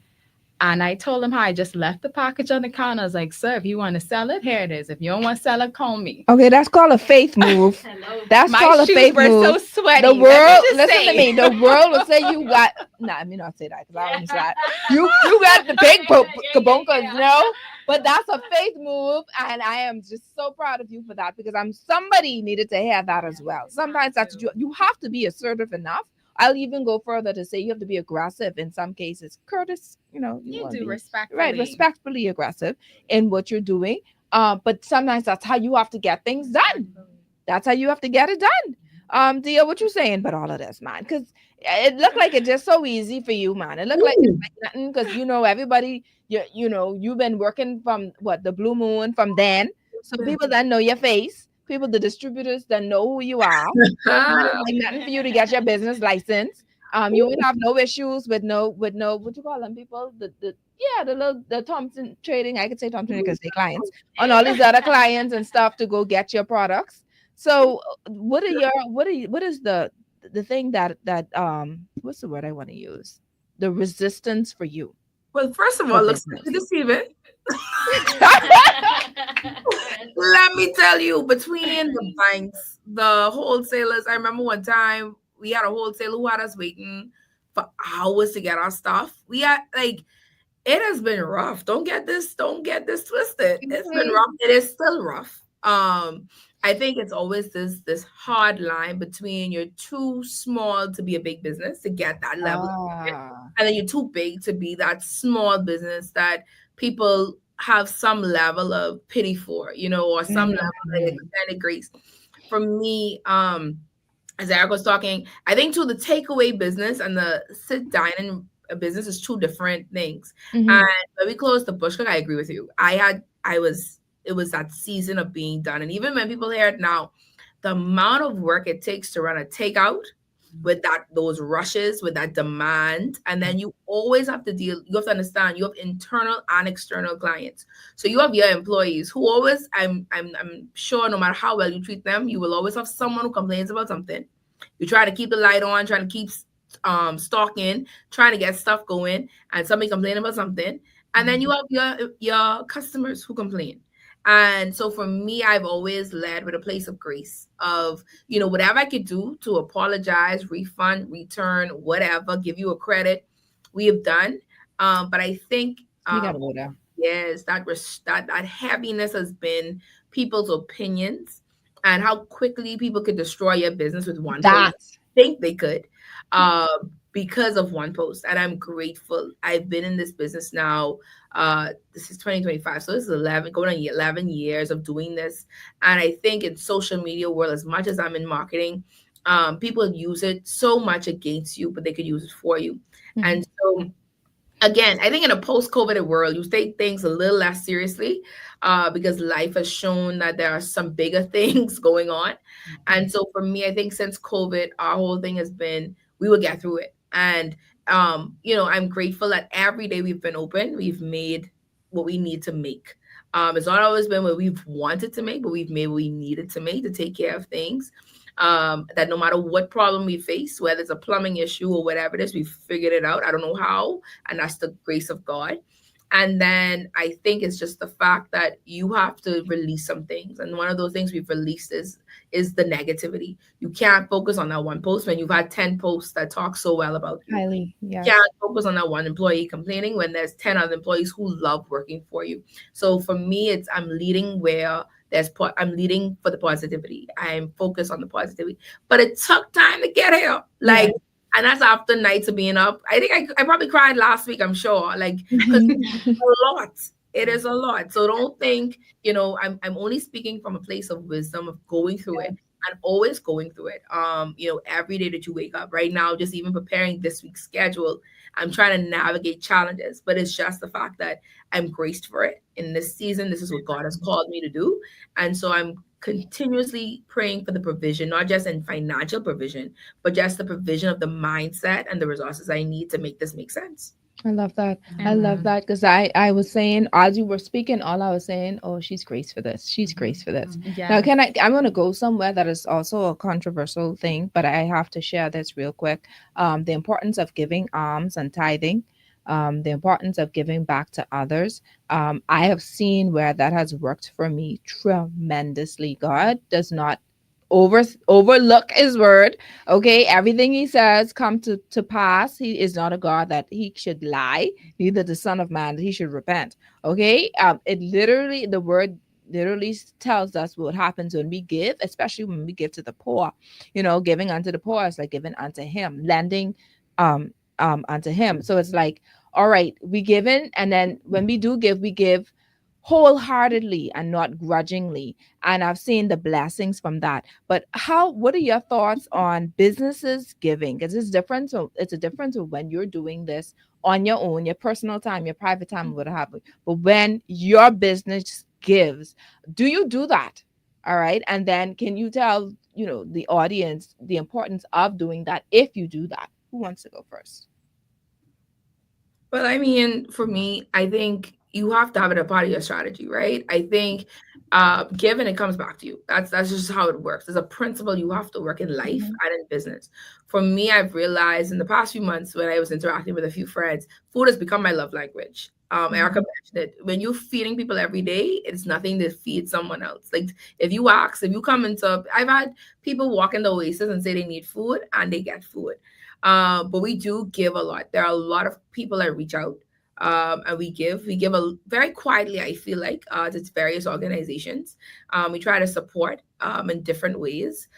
Speaker 4: And I told him how I just left the package on the counter. I was like, "Sir, if you want to sell it, here it is. If you don't want to sell it, call me."
Speaker 2: Okay, that's called a faith move.
Speaker 3: Hello.
Speaker 2: That's
Speaker 4: My
Speaker 2: called a
Speaker 4: shoes
Speaker 2: faith
Speaker 4: were so
Speaker 2: move.
Speaker 4: sweaty.
Speaker 2: The
Speaker 4: Let me
Speaker 2: world,
Speaker 4: just
Speaker 2: listen
Speaker 4: say.
Speaker 2: to me. The world will say you got. Nah, let me not say that because I wouldn't say that. You got the big kabunkas, no. But that's a faith move, and I am just so proud of you for that because somebody needed to hear that as well. Sometimes that's you have to be assertive enough. I'll even go further to say you have to be aggressive in some cases. Curtis, you
Speaker 4: You
Speaker 2: want to
Speaker 4: do
Speaker 2: be
Speaker 4: respectfully.
Speaker 2: right, respectfully aggressive in what you're doing. But sometimes that's how you have to get things done. That's how you have to get it done. Dia, what you saying about all of this, man? Because it looked like it's just so easy for you, man. It looked like it's like nothing because everybody, you've been working from the Blue Moon from then. So people that know your face, the distributors that know who you are. It's like nothing for you to get your business license. You would have no issues with no what you call them people the Thompson Trading. I could say Thompson because they clients on all these other clients and stuff to go get your products. So what is the thing that what's the word I want to use? The resistance for you.
Speaker 5: Well, first of
Speaker 2: For
Speaker 5: all, looks
Speaker 2: business.
Speaker 5: deceiving. Let me tell you, between the banks, the wholesalers, I remember one time we had a wholesaler who had us waiting for hours to get our stuff. We had it has been rough. Don't get this twisted. It's been rough. It is still rough. I think it's always this hard line between you're too small to be a big business to get that level of profit, and then you're too big to be that small business that people have some level of pity for, or some level of extended grace. For me, as Eric was talking, I think too the takeaway business and the sit dining business is two different things. And when we closed the Bushcook, I agree with you. It was that season of being done. And even when people hear it now, the amount of work it takes to run a takeout with those rushes, with that demand, and then you always have to you have to understand you have internal and external clients. So you have your employees who always, I'm sure no matter how well you treat them, you will always have someone who complains about something. You try to keep the light on, trying to keep stocking, trying to get stuff going, and somebody complain about something. And then you have your customers who complain. And so for me, I've always led with a place of grace of, whatever I could do to apologize, refund, return, whatever, give you a credit, we have done. But I think
Speaker 2: we gotta go there.
Speaker 5: yes, that heaviness has been people's opinions and how quickly people could destroy your business with one post. Think they could. Because of one post. And I'm grateful. I've been in this business now. This is 2025. So this is 11 years of doing this. And I think in social media world, as much as I'm in marketing, people use it so much against you, but they could use it for you. And so again, I think in a post-COVID world, you take things a little less seriously, because life has shown that there are some bigger things going on. And so for me, I think since COVID, our whole thing has been we will get through it. And I'm grateful that every day we've been open, we've made what we need to make. It's not always been what we've wanted to make, but we've made what we needed to make to take care of things. That no matter what problem we face, whether it's a plumbing issue or whatever it is, we've figured it out. I don't know how, and that's the grace of God. And then I think it's just the fact that you have to release some things. And one of those things we've released is the negativity. You can't focus on that one post when you've had 10 posts that talk so well about you.
Speaker 2: Highly,
Speaker 5: You
Speaker 2: yes.
Speaker 5: can't focus on that one employee complaining when there's 10 other employees who love working for you. So for me, it's I'm leading where I'm leading for the positivity. I'm focused on the positivity. But it took time to get here. Like, and that's after nights of being up. I think I probably cried last week, I'm sure. Like, because a lot. It is a lot. So don't think, I'm only speaking from a place of wisdom of going through it and always going through it. Every day that you wake up. Right now, just even preparing this week's schedule, I'm trying to navigate challenges, but it's just the fact that I'm graced for it. In this season, this is what God has called me to do. And so I'm continuously praying for the provision, not just in financial provision, but just the provision of the mindset and the resources I need to make this make sense.
Speaker 2: I love that. I love that because I was saying as you were speaking, all I was saying, oh, she's grace for this. She's grace for this. Now, I'm going to go somewhere that is also a controversial thing, but I have to share this real quick. The importance of giving alms and tithing. The importance of giving back to others. I have seen where that has worked for me tremendously. God does not overlook his word. Okay, everything he says come to pass. He is not a God that he should lie, neither the son of man that he should repent. Okay, it literally, the word literally tells us what happens when we give, especially when we give to the poor. Giving unto the poor is like giving unto him, lending unto him. So it's like, all right, we give in, and then when we do give, we give wholeheartedly and not grudgingly. And I've seen the blessings from that. But what are your thoughts on businesses giving? Because it's different. So it's a difference of when you're doing this on your own, your personal time, your private time, what have you. But when your business gives, do you do that? All right. And then can you tell, the audience the importance of doing that if you do that? Who wants to go first?
Speaker 5: Well, I mean, for me, I think you have to have it a part of your strategy, right? I think given it comes back to you. That's just how it works. There's a principle you have to work in life and in business. For me, I've realized in the past few months when I was interacting with a few friends, food has become my love language. Erica mentioned it. When you're feeding people every day, it's nothing to feed someone else. Like if you come into, I've had people walk in the Oasis and say they need food and they get food. But we do give a lot. There are a lot of people that reach out, and we give a very quietly, I feel like, to various organizations. We try to support in different ways.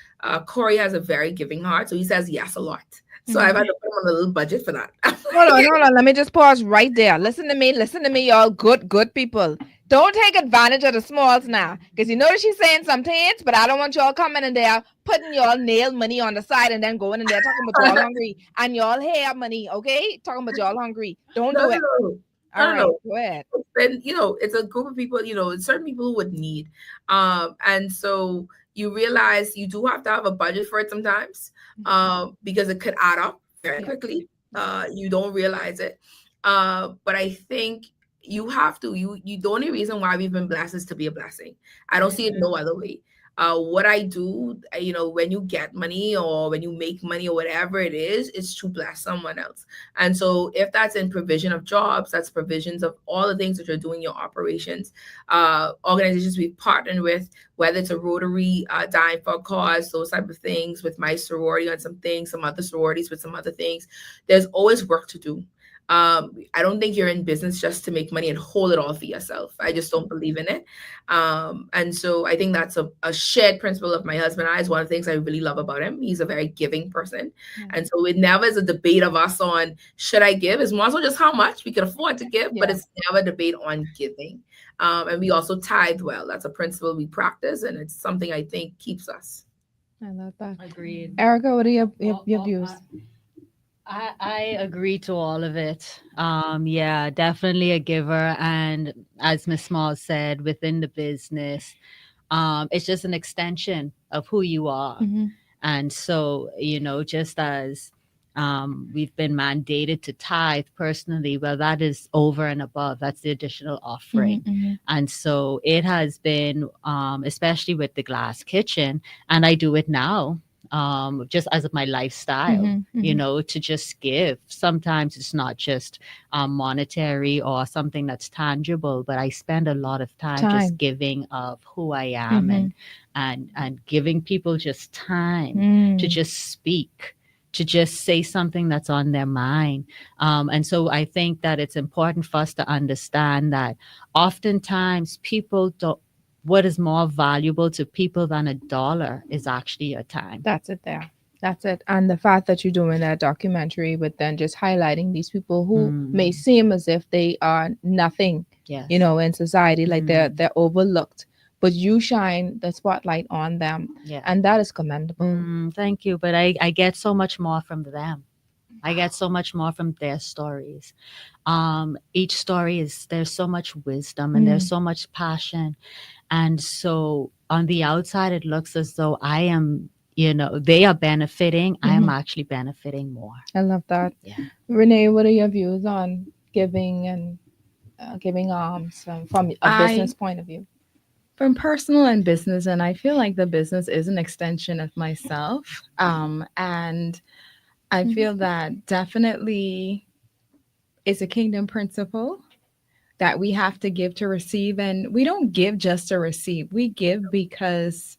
Speaker 5: Corey has a very giving heart, so he says yes a lot. So I've had to put him on a little budget for that.
Speaker 2: Hold on. Let me just pause right there. Listen to me, y'all. Good people. Don't take advantage of the smalls now. Because you know she's saying some things, but I don't want y'all coming in there putting y'all nail money on the side and then going in there talking about y'all hungry. And y'all have money, okay? Talking about y'all hungry. Don't do it. All right, go ahead.
Speaker 5: And it's a group of people, certain people who would need. And so you realize you do have to have a budget for it sometimes, because it could add up very quickly. You don't realize it. But I think you have to. The only reason why we've been blessed is to be a blessing. I don't see it no other way. What I do, when you get money or when you make money or whatever it is to bless someone else. And so if that's in provision of jobs, that's provisions of all the things that you're doing, your operations, organizations we've partnered with, whether it's a Rotary, Dying for a Cause, those type of things, with my sorority on some things, some other sororities with some other things. There's always work to do. I don't think you're in business just to make money and hold it all for yourself. I just don't believe in it. And so I think that's a shared principle of my husband and I. Is one of the things I really love about him. He's a very giving person. And so it never is a debate of us on should I give. It's more so just how much we can afford to give, but it's never a debate on giving. And we also tithe well. That's a principle we practice, and it's something I think keeps us.
Speaker 2: I love that.
Speaker 3: Agreed.
Speaker 2: Erica, what are your views?
Speaker 3: I agree to all of it. Yeah, definitely a giver. And as Miss Small said, within the business, it's just an extension of who you are.
Speaker 2: Mm-hmm.
Speaker 3: And so, just as we've been mandated to tithe personally, well, that is over and above. That's the additional offering.
Speaker 2: Mm-hmm.
Speaker 3: And so it has been, especially with the glass kitchen, and I do it now. Just as my lifestyle,
Speaker 2: Mm-hmm. Mm-hmm.
Speaker 3: to just give. Sometimes it's not just monetary or something that's tangible, but I spend a lot of time just
Speaker 2: Time.
Speaker 3: giving of who I am,
Speaker 2: Mm-hmm.
Speaker 3: and giving people just time to
Speaker 2: Mm.
Speaker 3: just speak, to just say something that's on their mind. And so I think that it's important for us to understand that oftentimes people don't, what is more valuable to people than a dollar is actually your time.
Speaker 2: That's it there. That's it. And the fact that you're doing that documentary, but then just highlighting these people who may
Speaker 3: Mm,
Speaker 2: seem as if they are nothing,
Speaker 3: yes.
Speaker 2: in society, like
Speaker 3: Mm,
Speaker 2: they're overlooked, but you shine the spotlight on them,
Speaker 3: yeah.
Speaker 2: and that is commendable.
Speaker 3: Thank you. But I get so much more from them. I get so much more from their stories. Each story is, there's so much wisdom and there's
Speaker 2: Mm.
Speaker 3: so much passion. And so on the outside, it looks as though I am, they are benefiting. I am
Speaker 2: Mhm.
Speaker 3: actually benefiting more.
Speaker 2: I love that.
Speaker 3: Yeah.
Speaker 2: Renee, what are your views on giving and giving alms from a business
Speaker 4: I
Speaker 2: point of view?
Speaker 4: from personal and business, and I feel like the business is an extension of myself. And I
Speaker 2: Mhm.
Speaker 4: feel that definitely is a kingdom principle that we have to give to receive. And we don't give just to receive, we give because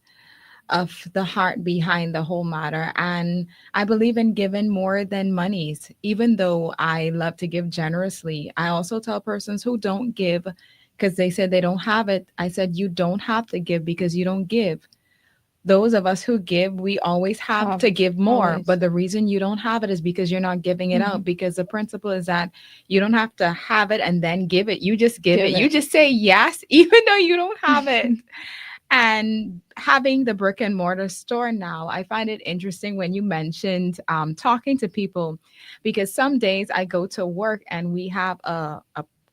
Speaker 4: of the heart behind the whole matter. And I believe in giving more than monies. Even though I love to give generously, I also tell persons who don't give because they said they don't have it. I said, you don't have to give because you don't give. Those of us who give, we always have
Speaker 2: Have
Speaker 4: to give more.
Speaker 2: always.
Speaker 4: But the reason you don't have it is because you're not giving it
Speaker 2: Mhm.
Speaker 4: out. Because the principle is that you don't have to have it and then give it. You just give it.
Speaker 2: Give
Speaker 4: You
Speaker 2: it.
Speaker 4: just say yes, even though you don't have it. And having the brick and mortar store now, I find it interesting when you mentioned talking to people, because some days I go to work and we have a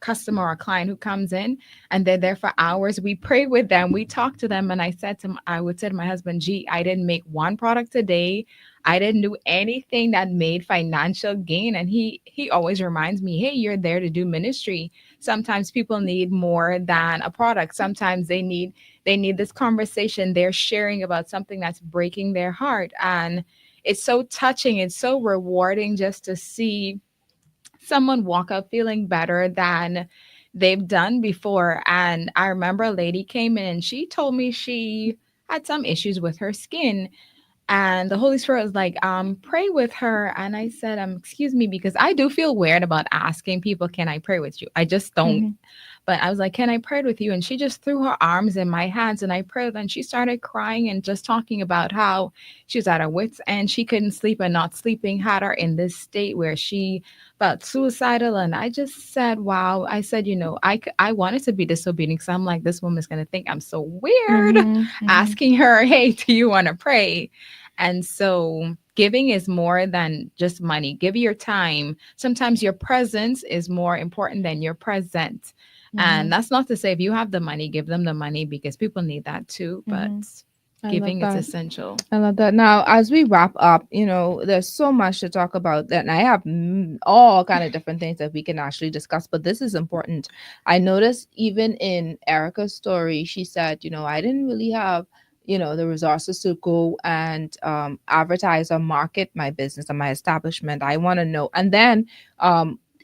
Speaker 4: customer or a client who comes in and they're there for hours. We pray with them, we talk to them, and I would say to my husband, "Gee, I didn't make one product today. I didn't do anything that made financial gain." And he always reminds me, "Hey, you're there to do ministry. Sometimes people need more than a product. Sometimes they need this conversation. They're sharing about something that's breaking their heart." And it's so touching. It's so rewarding just to see someone walk up feeling better than they've done before. And I remember a lady came in and she told me she had some issues with her skin. And the Holy Spirit was like, pray with her. And I said, excuse me, because I do feel weird about asking people, can I pray with you? I just don't.
Speaker 2: Mhm.
Speaker 4: But I was like, can I pray with you? And she just threw her arms in my hands and I prayed. And she started crying and just talking about how she was at her wits' end. She couldn't sleep, and not sleeping had her in this state where she felt suicidal. And I just said, wow. I said, I wanted to be disobedient because I'm like, this woman's going to think I'm so weird
Speaker 2: Mhm. Mhm.
Speaker 4: asking her, hey, do you want to pray? And so giving is more than just money. Give your time. Sometimes your presence is more important than your present. And
Speaker 2: Mhm.
Speaker 4: that's not to say if you have the money, give them the money, because people need that too. But
Speaker 2: Mhm. I love
Speaker 4: giving is
Speaker 2: that.
Speaker 4: essential.
Speaker 2: I love that. Now, as we wrap up, there's so much to talk about that, and I have all kind of different things that we can actually discuss. But this is important. I noticed even in Erica's story, she said, I didn't really have, the resources to go and advertise or market my business or my establishment. I want to know, and then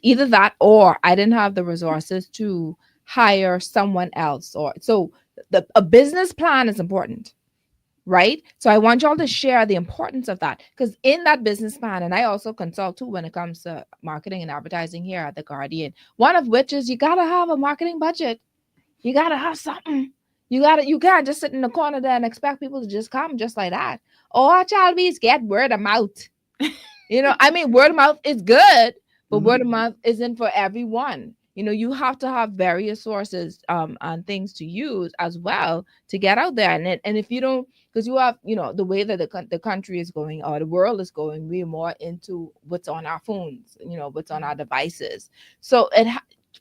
Speaker 2: either that or I didn't have the resources to hire someone else, or so a business plan is important, right? So I want y'all to share the importance of that, because in that business plan, and I also consult too when it comes to marketing and advertising here at the Guardian, one of which is you gotta have a marketing budget. You gotta have something. You can't just sit in the corner there and expect people to just come just like that. Oh, child, bees get word of mouth. I mean, word of mouth is good, but word of
Speaker 5: Mhm.
Speaker 2: mouth isn't for everyone. you have to have various sources and things to use as well to get out there. And if you don't, because you have, the way that the country is going or the world is going, we're more into what's on our phones, what's on our devices. So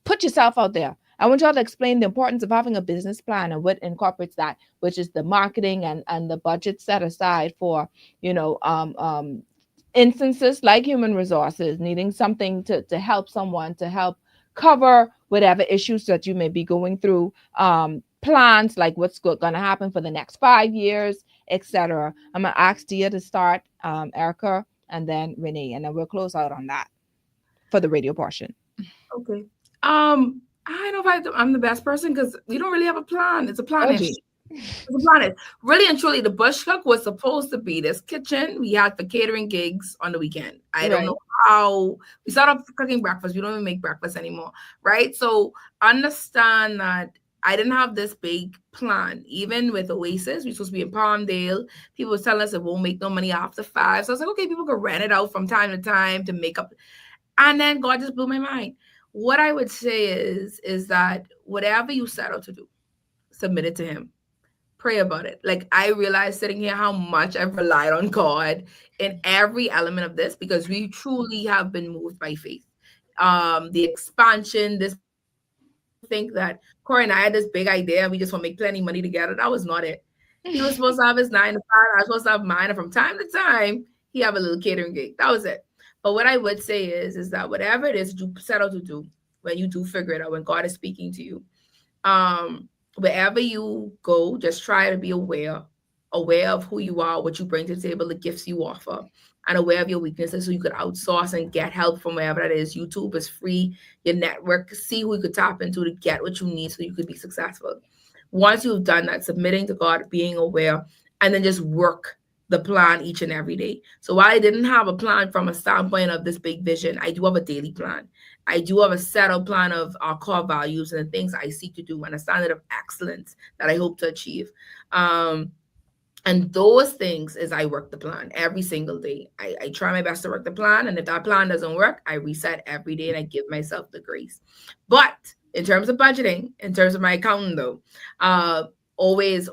Speaker 2: put yourself out there. I want y'all to explain the importance of having a business plan and what incorporates that, which is the marketing and the budget set aside for, instances like human resources needing something to help someone, to help cover whatever issues that you may be going through, plans like what's going to happen for the next 5 years, etc. I'm going to ask Dia to start, Erica, and then Renee, and then we'll close out on that for the radio portion.
Speaker 5: Okay. I don't know if I'm the best person because we don't really have a plan. It's a plan. It's a plan. Really and truly, the bush cook was supposed to be this kitchen we had for catering gigs on the weekend. I don't know how we started cooking breakfast. We don't even make breakfast anymore, right? So understand that I didn't have this big plan. Even with Oasis, we were supposed to be in Palmdale. People were telling us it won't make no money after 5. So I was like, okay, people could rent it out from time to time to make up. And then God just blew my mind. What I would say is that whatever you set out to do, submit it to Him. Pray about it. Like, I realized sitting here how much I've relied on God in every element of this because we truly have been moved by faith. The expansion, this think that Corey and I had this big idea, we just want to make plenty of money together. That was not it. He was supposed to have his 9 to 5. I was supposed to have mine, and from time to time, he have a little catering gig. That was it. But what I would say is that whatever it is you set out to do, when you do figure it out, when God is speaking to you, wherever you go, just try to be aware of who you are, what you bring to the table, the gifts you offer, and aware of your weaknesses so you could outsource and get help from wherever that is. YouTube is free. Your network, see who you could tap into to get what you need so you could be successful. Once you've done that, submitting to God, being aware, and then just work the plan each and every day. So while I didn't have a plan from a standpoint of this big vision, I do have a daily plan. I do have a settled plan of our core values and the things I seek to do and a standard of excellence that I hope to achieve. And those things is I work the plan every single day. I try my best to work the plan. And if that plan doesn't work, I reset every day and I give myself the grace. But in terms of budgeting, in terms of my accounting though, always,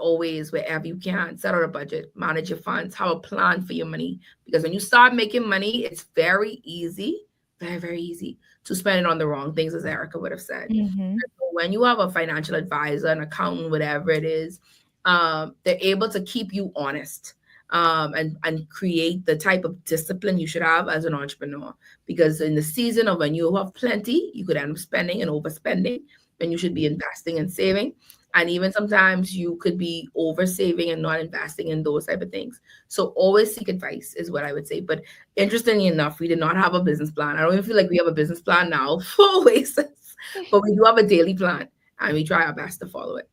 Speaker 5: wherever you can, set out a budget, manage your funds, have a plan for your money. Because when you start making money, it's very easy, very, very easy to spend it on the wrong things, as Erica would have said.
Speaker 2: Mm-hmm.
Speaker 5: So when you have a financial advisor, an accountant, whatever it is, they're able to keep you honest and create the type of discipline you should have as an entrepreneur. Because in the season of when you have plenty, you could end up spending and overspending, and you should be investing and saving. And even sometimes you could be over saving and not investing in those type of things. So always seek advice is what I would say. But interestingly enough, we did not have a business plan. I don't even feel like we have a business plan now for Oasis, but we do have a daily plan and we try our best to follow it.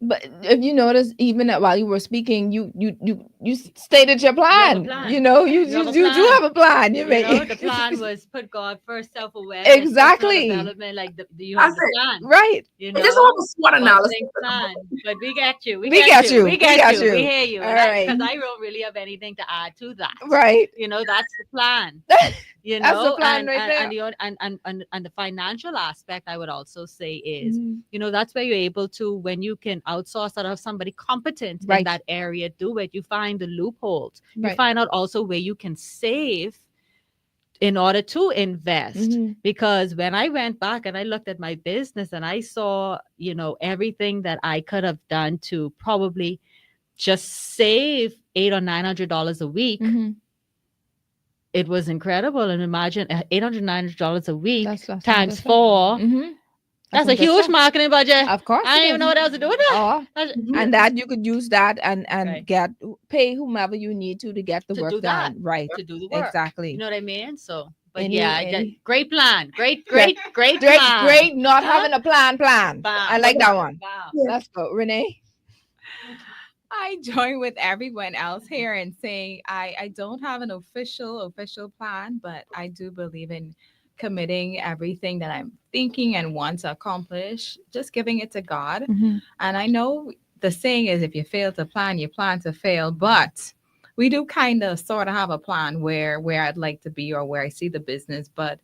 Speaker 2: But if you notice, even while you were speaking, you stated your plan. You do have a plan.
Speaker 3: The plan was put God first, self-awareness,
Speaker 2: exactly.
Speaker 3: Development. Like you have the plan,
Speaker 2: right?
Speaker 5: I just want a SWOT analysis.
Speaker 3: Plan, but we get you.
Speaker 2: We get you.
Speaker 3: We hear you.
Speaker 2: All right.
Speaker 3: Because I don't really have anything to add to that.
Speaker 2: Right.
Speaker 3: That's the plan.
Speaker 2: That's the plan
Speaker 3: and the financial aspect, I would also say is, that's where you're able to, when you can outsource or have somebody competent in that area, do it. You find the loopholes. You find out also where you can save in order to invest. Because when I went back and I looked at my business and I saw, everything that I could have done to probably just save $800 or $900 a week. It was incredible. And imagine $800, $900 a week times 4. That's a huge marketing budget.
Speaker 2: Of course.
Speaker 3: I don't even know what else to do with that.
Speaker 2: And that you could use that and pay whomever you need to get the work done. Right.
Speaker 3: To do the work.
Speaker 2: Exactly.
Speaker 3: You know what I mean? So, but great plan. Great
Speaker 2: plan. Great. Not having a plan.
Speaker 3: Bam.
Speaker 2: I like that one.
Speaker 3: Wow.
Speaker 2: Let's go. Renee?
Speaker 4: I join with everyone else here in saying I don't have an official plan, but I do believe in committing everything that I'm thinking and want to accomplish, just giving it to God. And I know the saying is if you fail to plan, you plan to fail. But we do kind of sort of have a plan where I'd like to be or where I see the business, but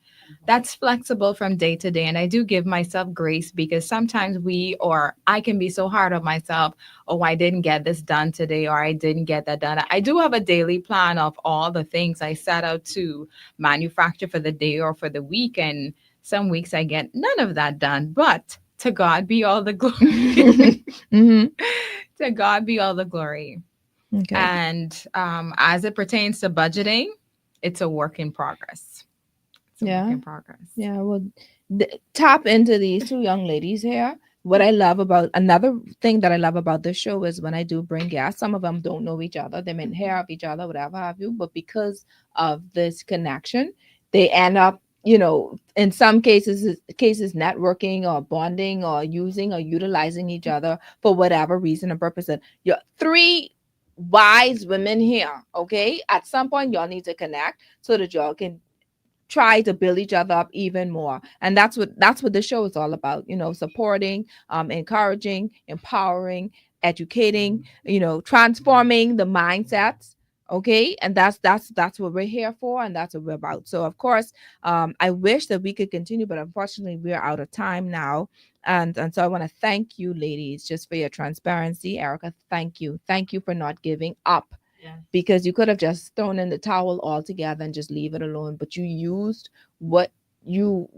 Speaker 4: that's flexible from day to day. And I do give myself grace because sometimes we or I can be so hard on myself. Oh, I didn't get this done today, or I didn't get that done. I do have a daily plan of all the things I set out to manufacture for the day or for the week. And some weeks I get none of that done. But to God be all the glory.
Speaker 2: Hmm.
Speaker 4: To God be all the glory.
Speaker 2: Okay.
Speaker 4: And as it pertains to budgeting, it's a work in progress. It's a
Speaker 2: Yeah.
Speaker 4: work in progress.
Speaker 2: Yeah. Well, tap into these two young ladies here. What I love about another thing that I love about this show is when I do bring guests, some of them don't know each other. They may hear of each other, whatever have you, but because of this connection, they end up, in some cases networking or bonding or using or utilizing each other for whatever reason and purpose. And you're three wise women here, okay? At some point, y'all need to connect so that y'all can try to build each other up even more. And that's what the show is all about, supporting, encouraging, empowering, educating, transforming the mindsets. Okay. And that's what we're here for, and that's what we're about. So of course, I wish that we could continue, but unfortunately we're out of time now. And so I want to thank you ladies just for your transparency. Erica, thank you for not giving up, because you could have just thrown in the towel altogether and just leave it alone, but you used what you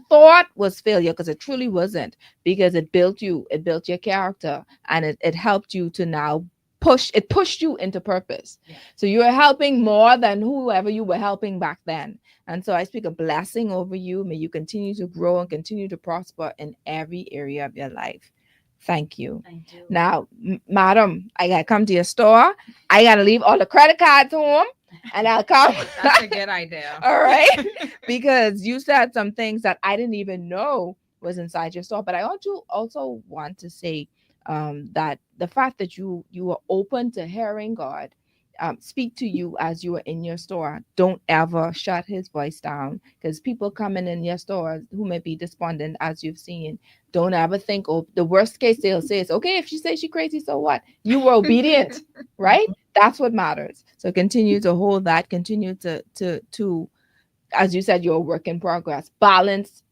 Speaker 2: thought was failure, because it truly wasn't, because it built your character, and it helped you to now pushed you into purpose. So you're helping more than whoever you were helping back then. And so I speak a blessing over you. May you continue to grow and continue to prosper in every area of your life. Thank you.
Speaker 3: Thank you.
Speaker 2: Now, madam, I gotta come to your store. I gotta leave all the credit cards home, and I'll come.
Speaker 4: That's a good idea.
Speaker 2: All right, because you said some things that I didn't even know was inside your store. But I also want to say that the fact that you were open to hearing God speak to you as you are in your store. Don't ever shut his voice down, because people coming in your store who may be despondent, as you've seen, don't ever think, oh, the worst case they'll say is, okay, if she says she's crazy, so what? You were obedient, right? That's what matters. So continue to hold that, continue to, as you said, you're a work in progress. Balance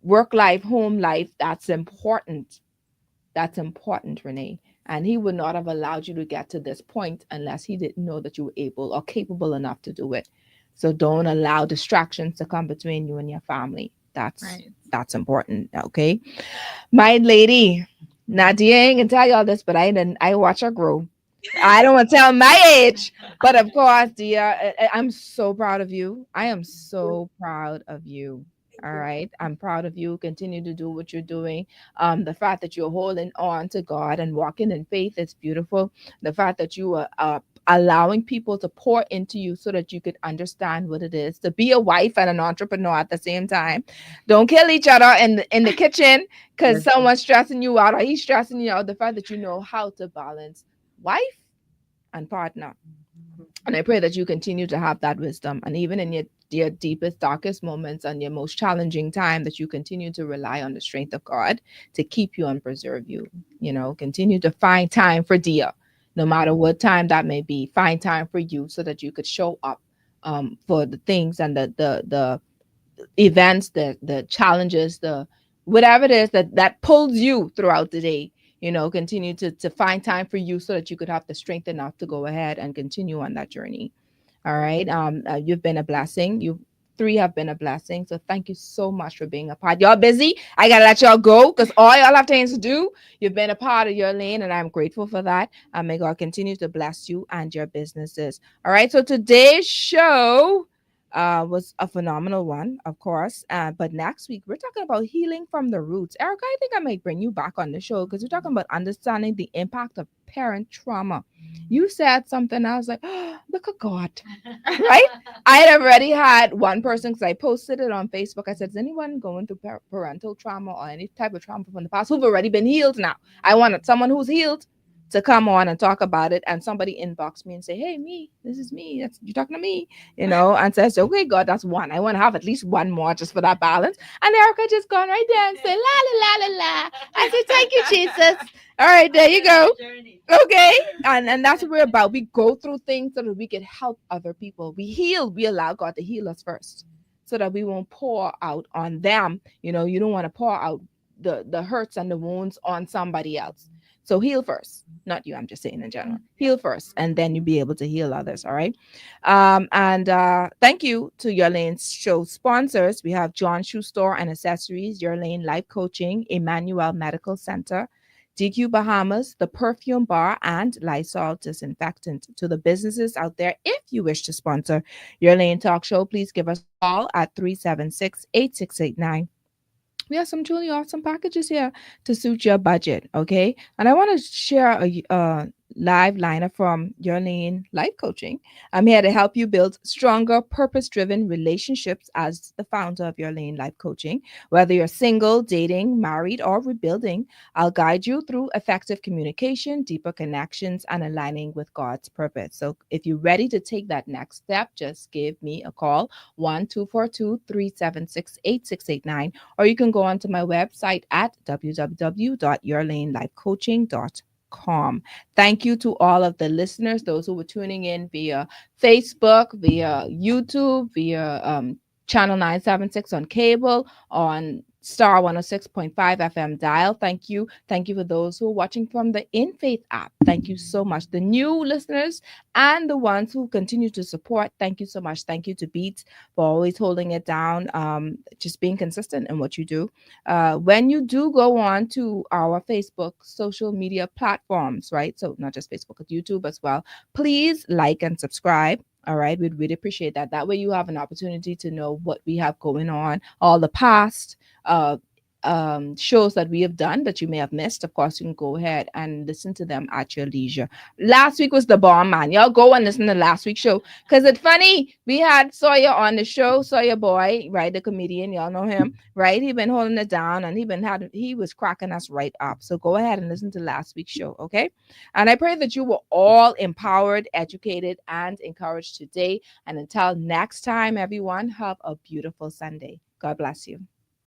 Speaker 2: work life, home life. That's important. That's important, Renee. And he would not have allowed you to get to this point unless he didn't know that you were able or capable enough to do it. So don't allow distractions to come between you and your family. That's important. Okay. My lady, Nadia ain't gonna tell y'all this, but I watch her grow. I don't want to tell my age, but of course, dear, I'm so proud of you. I am so proud of you. All right. I'm proud of you. Continue to do what you're doing. The fact that you're holding on to God and walking in faith is beautiful. The fact that you are allowing people to pour into you so that you could understand what it is to be a wife and an entrepreneur at the same time. Don't kill each other in the kitchen because someone's stressing you out or he's stressing you out. The fact that you know how to balance wife and partner. And I pray that you continue to have that wisdom. And even in your deepest, darkest moments and your most challenging time, that you continue to rely on the strength of God to keep you and preserve you. Continue to find time for dear, no matter what time that may be. Find time for you so that you could show up for the things and the events, the challenges, the whatever it is that pulls you throughout the day. Continue to find time for you so that you could have the strength enough to go ahead and continue on that journey. All right. You've been a blessing. You three have been a blessing. So thank you so much for being a part. Y'all busy. I got to let y'all go because all y'all have things to do. You've been a part of your lane, and I'm grateful for that. And may God continue to bless you and your businesses. All right. So today's show was a phenomenal one, of course. But next week, we're talking about healing from the roots. Erica, I think I might bring you back on the show because we're talking about understanding the impact of parent trauma. You said something, I was like, oh, look at God, right? I had already had one person, because I posted it on Facebook. I said, is anyone going through parental trauma or any type of trauma from the past who've already been healed now? I wanted someone who's healed to come on and talk about it. And somebody inboxed me and say, hey, this is me. You're talking to me, and says, okay, God, that's one. I want to have at least one more just for that balance. And Erica just gone right there and say, la, la, la, la, la. I said, thank you, Jesus. All right, there you go. Okay, and that's what we're about. We go through things so that we can help other people. We heal. We allow God to heal us first, so that we won't pour out on them. You don't want to pour out the hurts and the wounds on somebody else. So heal first, not you. I'm just saying in general. Heal first, and then you'll be able to heal others. All right. And thank you to Your Lane's show sponsors. We have John Shoe Store and Accessories, Your Lane Life Coaching, Emmanuel Medical Center, DQ Bahamas, the Perfume Bar, and Lysol Disinfectant. To the businesses out there, if you wish to sponsor Your Lane Talk Show, please give us a call at 376-8689. We have some truly awesome packages here to suit your budget, okay? And I want to share a live liner from Your Lane Life Coaching. I'm here to help you build stronger, purpose driven relationships as the founder of Your Lane Life Coaching. Whether you're single, dating, married, or rebuilding, I'll guide you through effective communication, deeper connections, and aligning with God's purpose. So if you're ready to take that next step, just give me a call, 1-242-376-8689, or you can go onto my website at www.yourlanelifecoaching.com. Thank you to all of the listeners, those who were tuning in via Facebook, via YouTube, via channel 976 on cable, on Star 106.5 FM dial. Thank you. Thank you for those who are watching from the In Faith app. Thank you so much. The new listeners and the ones who continue to support, thank you so much. Thank you to Beats for always holding it down, just being consistent in what you do. When you do go on to our Facebook social media platforms, right? So not just Facebook, but YouTube as well. Please like and subscribe. All right, we'd really appreciate that. That way, you have an opportunity to know what we have going on, all the past uh, shows that we have done that you may have missed. Of course, you can go ahead and listen to them at your leisure. Last week was the bomb, man. Y'all go and listen to last week's show because it's funny. We had Sawyer on the show, Sawyer Boy, right, the comedian. Y'all know him, right? He been holding it down, and he was cracking us right up. So go ahead and listen to last week's show, okay? And I pray that you were all empowered, educated, and encouraged today. And until next time, everyone, have a beautiful Sunday. God bless you.